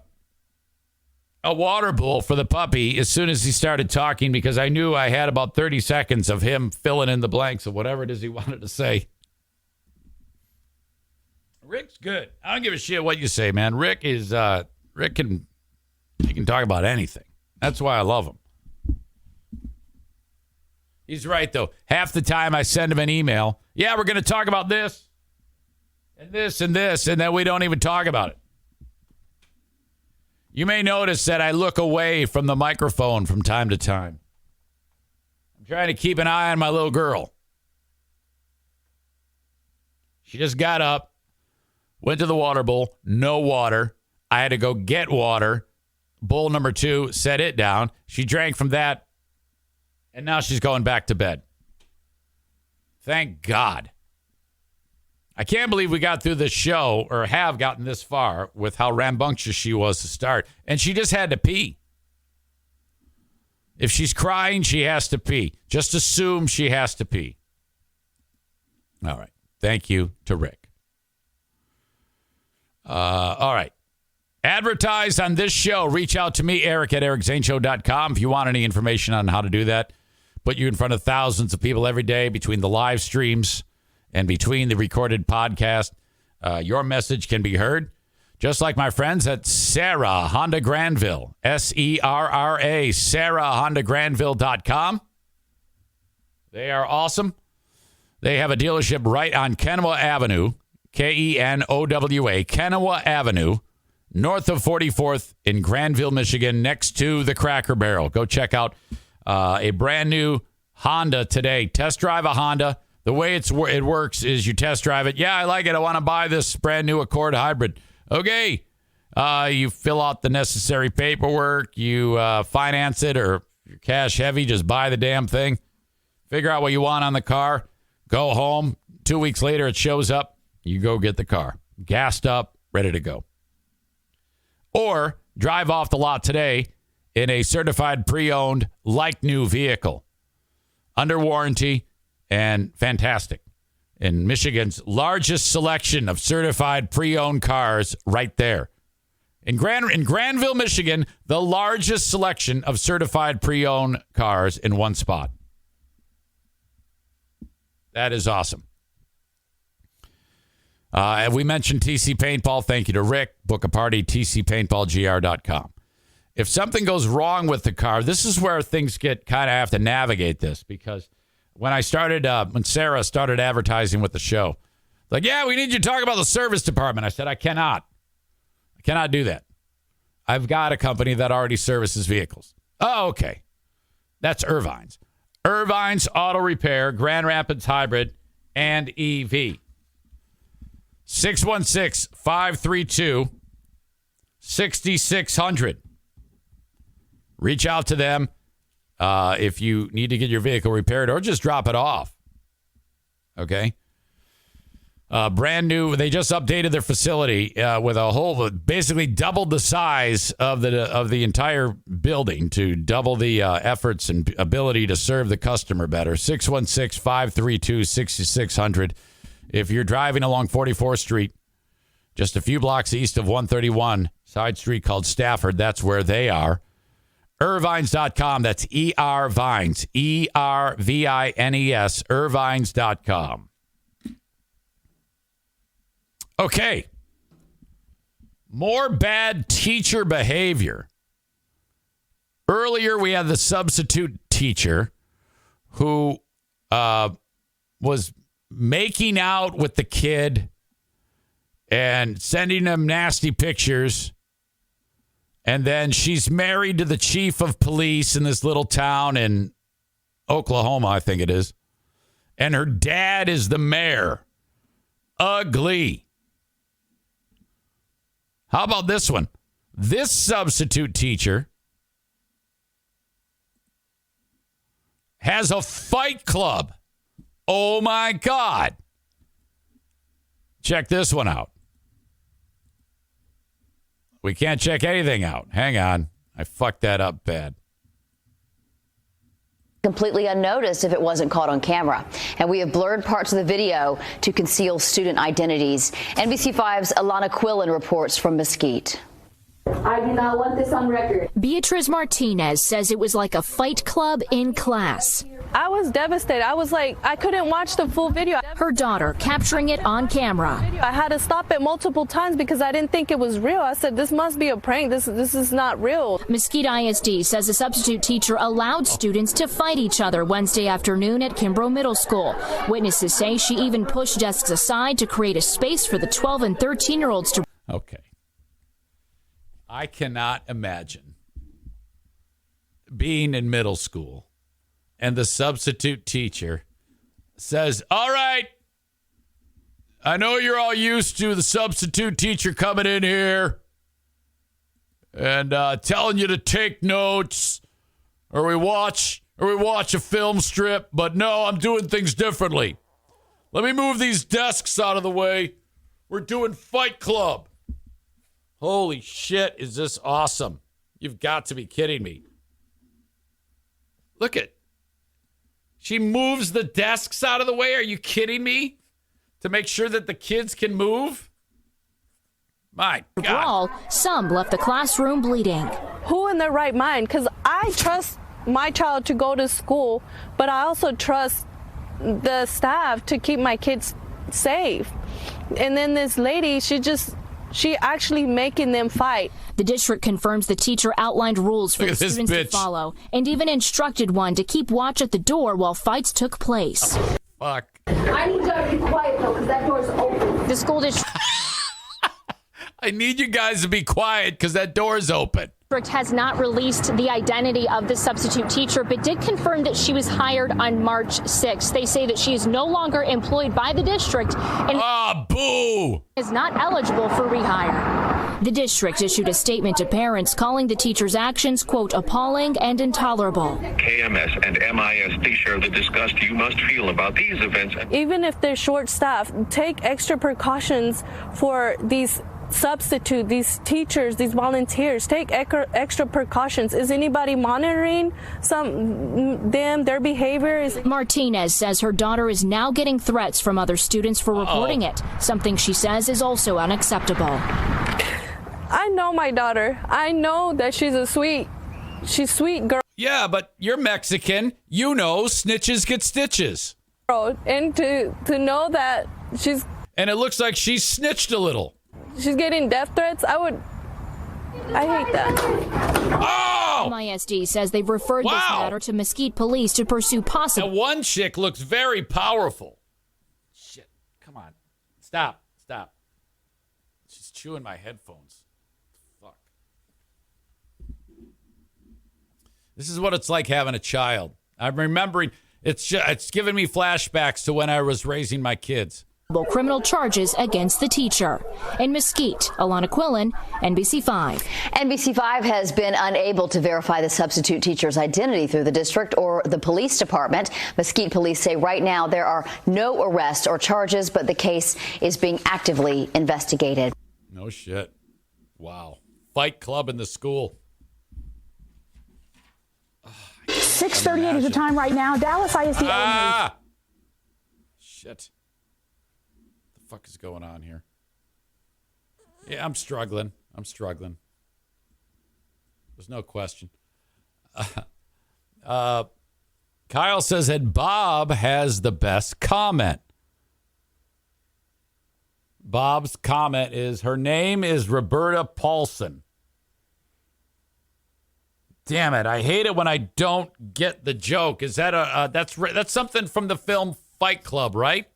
water bowl for the puppy as soon as he started talking because I knew I had about 30 seconds of him filling in the blanks of whatever it is he wanted to say. Rick's good. I don't give a shit what you say, man. Rick can talk about anything. That's why I love him. He's right, though. Half the time I send him an email. Yeah, we're going to talk about this and this and this, and then we don't even talk about it. You may notice that I look away from the microphone from time to time. I'm trying to keep an eye on my little girl. She just got up, went to the water bowl, no water. I had to go get water. Bowl number 2, set it down. She drank from that. And now she's going back to bed. Thank God. I can't believe we got through this show or have gotten this far with how rambunctious she was to start. And she just had to pee. If she's crying, she has to pee. Just assume she has to pee. All right. Thank you to Rick. All right. Advertise on this show. Reach out to me, Eric at ericzaneshow.com if you want any information on how to do that. Put you in front of thousands of people every day between the live streams and between the recorded podcast. Your message can be heard. Just like my friends at Serra Honda Granville. SERRA, SerraHondaGranville.com. They are awesome. They have a dealership right on Kenowa Avenue, Kenowa, Kenowa Avenue, north of 44th in Granville, Michigan, next to the Cracker Barrel. Go check out a brand new Honda today. Test drive a Honda. The way it works is you test drive it. Yeah, I like it. I want to buy this brand new Accord Hybrid. Okay. You fill out the necessary paperwork. You finance it, or if you're cash heavy, just buy the damn thing. Figure out what you want on the car. Go home. 2 weeks later, it shows up. You go get the car. Gassed up, ready to go. Or drive off the lot today in a certified pre-owned, like-new vehicle. Under warranty and fantastic. In Michigan's largest selection of certified pre-owned cars right there. In Granville, Michigan, the largest selection of certified pre-owned cars in one spot. That is awesome. We mentioned TC Paintball. Thank you to Rick. Book a party, tcpaintballgr.com. If something goes wrong with the car, this is where things get kind of have to navigate this, because when Sarah started advertising with the show, like, yeah, we need you to talk about the service department. I said, I cannot do that. I've got a company that already services vehicles. Oh, okay. That's Irvine's. Irvine's Auto Repair, Grand Rapids Hybrid, and EV. 616-532-6600. Reach out to them if you need to get your vehicle repaired, or just drop it off. Okay? Brand new. They just updated their facility with basically doubled the size of the entire building to double the efforts and ability to serve the customer better. 616-532-6600. If you're driving along 44th Street, just a few blocks east of 131, side street called Stafford, that's where they are. Irvines.com. That's E-R Vines. E-R-V-I-N-E-S. Irvines.com. Okay. More bad teacher behavior. Earlier, we had the substitute teacher who was making out with the kid and sending him nasty pictures. And then she's married to the chief of police in this little town in Oklahoma, I think it is. And her dad is the mayor. Ugly. How about this one? This substitute teacher has a fight club. Oh, my God. Check this one out. We can't check anything out. Hang on. I fucked that up bad. Completely unnoticed if it wasn't caught on camera. And we have blurred parts of the video to conceal student identities. NBC5's Alana Quillen reports from Mesquite. I do not want this on record. Beatriz Martinez says it was like a fight club in class. I was devastated. I was like, I couldn't watch the full video. Her daughter capturing it on camera. I had to stop it multiple times because I didn't think it was real. I said, this must be a prank. This is not real. Mesquite ISD says a substitute teacher allowed students to fight each other Wednesday afternoon at Kimbrough Middle School. Witnesses say she even pushed desks aside to create a space for the 12 and 13-year-olds to... Okay. I cannot imagine being in middle school and the substitute teacher says, all right, I know you're all used to the substitute teacher coming in here and telling you to take notes or we watch a film strip, but no, I'm doing things differently. Let me move these desks out of the way. We're doing Fight Club. Holy shit, is this awesome? You've got to be kidding me. Look at. She moves the desks out of the way. Are you kidding me? To make sure that the kids can move? My God. Brawl, some left the classroom bleeding. Who in their right mind? Because I trust my child to go to school, but I also trust the staff to keep my kids safe. And then this lady, she actually making them fight. The district confirms the teacher outlined rules for the students to follow and even instructed one to keep watch at the door while fights took place. Oh, fuck. I need you to be quiet though, because that door's open. The school district I need you guys to be quiet because that door's open. has not released the identity of the substitute teacher, but did confirm that she was hired on March 6th. They say that she is no longer employed by the district and boo! is not eligible for rehire. The district issued a statement to parents calling the teacher's actions, quote, appalling and intolerable. KMS and MISD share the disgust you must feel about these events. Even if they're short-staffed, take extra precautions for these these teachers, these volunteers. Take extra precautions. Is anybody monitoring their behavior? Martinez says her daughter is now getting threats from other students for reporting it, something she says is also unacceptable. I know my daughter. I know that she's a sweet girl. Yeah, but you're Mexican. You know snitches get stitches. And to know that she's... And it looks like she snitched a little. She's getting death threats. I hate that. Oh! MISD says they've referred this matter to Mesquite police to pursue possible. That one chick looks very powerful. Shit. Come on. Stop. She's chewing my headphones. Fuck. This is what it's like having a child. I'm remembering. It's giving me flashbacks to when I was raising my kids. Criminal charges against the teacher. In Mesquite, Alana Quillen, NBC5. NBC5 has been unable to verify the substitute teacher's identity through the district or the police department. Mesquite police say right now there are no arrests or charges, but the case is being actively investigated. No shit. Wow. Fight club in the school. 6:38 is the time right now. Dallas ISD. Shit. What the fuck is going on here? Yeah, I'm struggling. There's no question. Kyle says that Bob has the best comment. Bob's comment is, her name is Roberta Paulson. Damn it! I hate it when I don't get the joke. Is that that's something from the film Fight Club, right?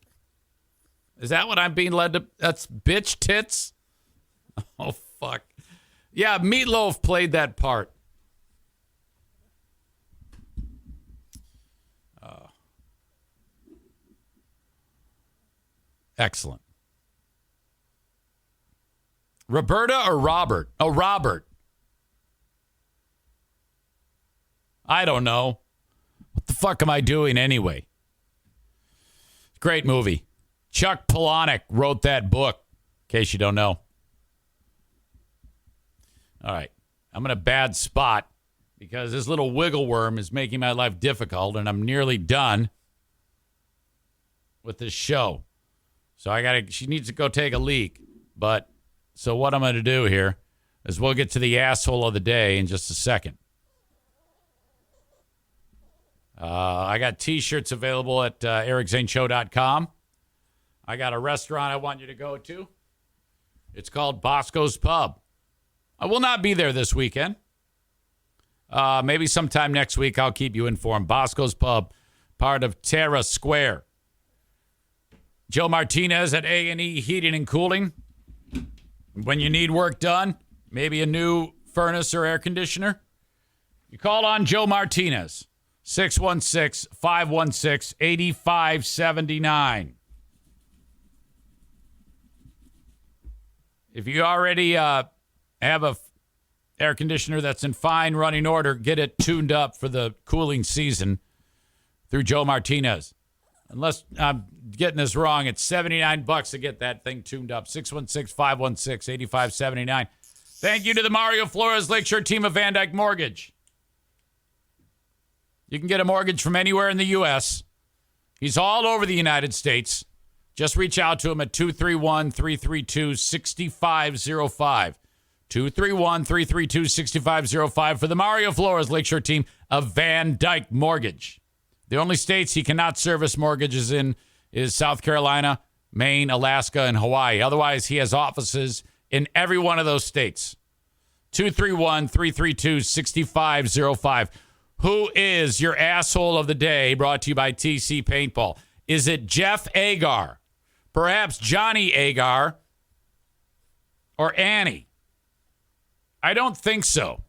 Is that what I'm being led to? That's bitch tits. Oh fuck! Yeah, Meatloaf played that part. Excellent. Roberta or Robert? Oh, Robert. I don't know. What the fuck am I doing anyway? Great movie. Chuck Palahniuk wrote that book, in case you don't know. All right. I'm in a bad spot because this little wiggle worm is making my life difficult, and I'm nearly done with this show. So she needs to go take a leak. But so what I'm going to do here is we'll get to the asshole of the day in just a second. I got T-shirts available at ericzaneshow.com. I got a restaurant I want you to go to. It's called Bosco's Pub. I will not be there this weekend. Maybe sometime next week I'll keep you informed. Bosco's Pub, part of Terra Square. Joe Martinez at A&E Heating and Cooling. When you need work done, maybe a new furnace or air conditioner, you call on Joe Martinez, 616-516-8579. If you already have a air conditioner that's in fine running order, get it tuned up for the cooling season through Joe Martinez. Unless I'm getting this wrong, it's $79 to get that thing tuned up. 616-516-8579. Thank you to the Mario Flores Lakeshore team of Van Dyke Mortgage. You can get a mortgage from anywhere in the U.S. He's all over the United States. Just reach out to him at 231-332-6505. 231-332-6505 for the Mario Flores Lakeshore team of Van Dyke Mortgage. The only states he cannot service mortgages in is South Carolina, Maine, Alaska, and Hawaii. Otherwise, he has offices in every one of those states. 231-332-6505. Who is your asshole of the day? Brought to you by TC Paintball. Is it Jeff Agar? Perhaps Johnny Agar? Or Annie? I don't think so.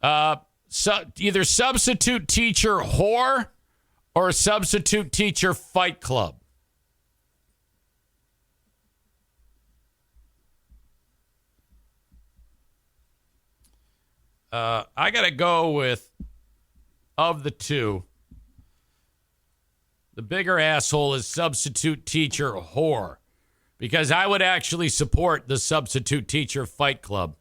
Either substitute teacher whore or substitute teacher fight club. I got to go with, of the two, the bigger asshole is substitute teacher whore, because I would actually support the substitute teacher fight club.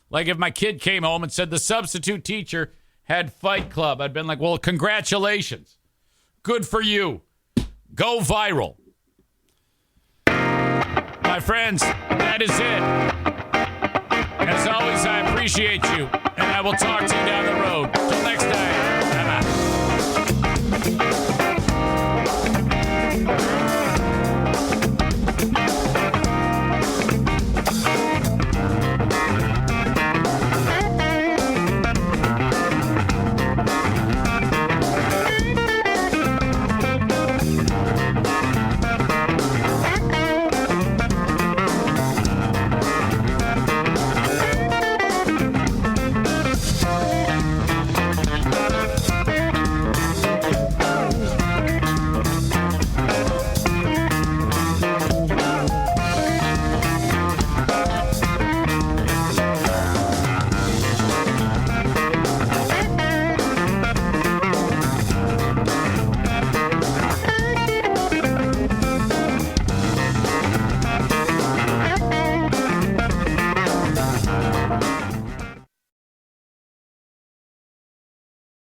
Like if my kid came home and said the substitute teacher had fight club, I'd been like, well, congratulations. Good for you. Go viral. My friends, that is it. As always, I appreciate you, and I will talk to you down the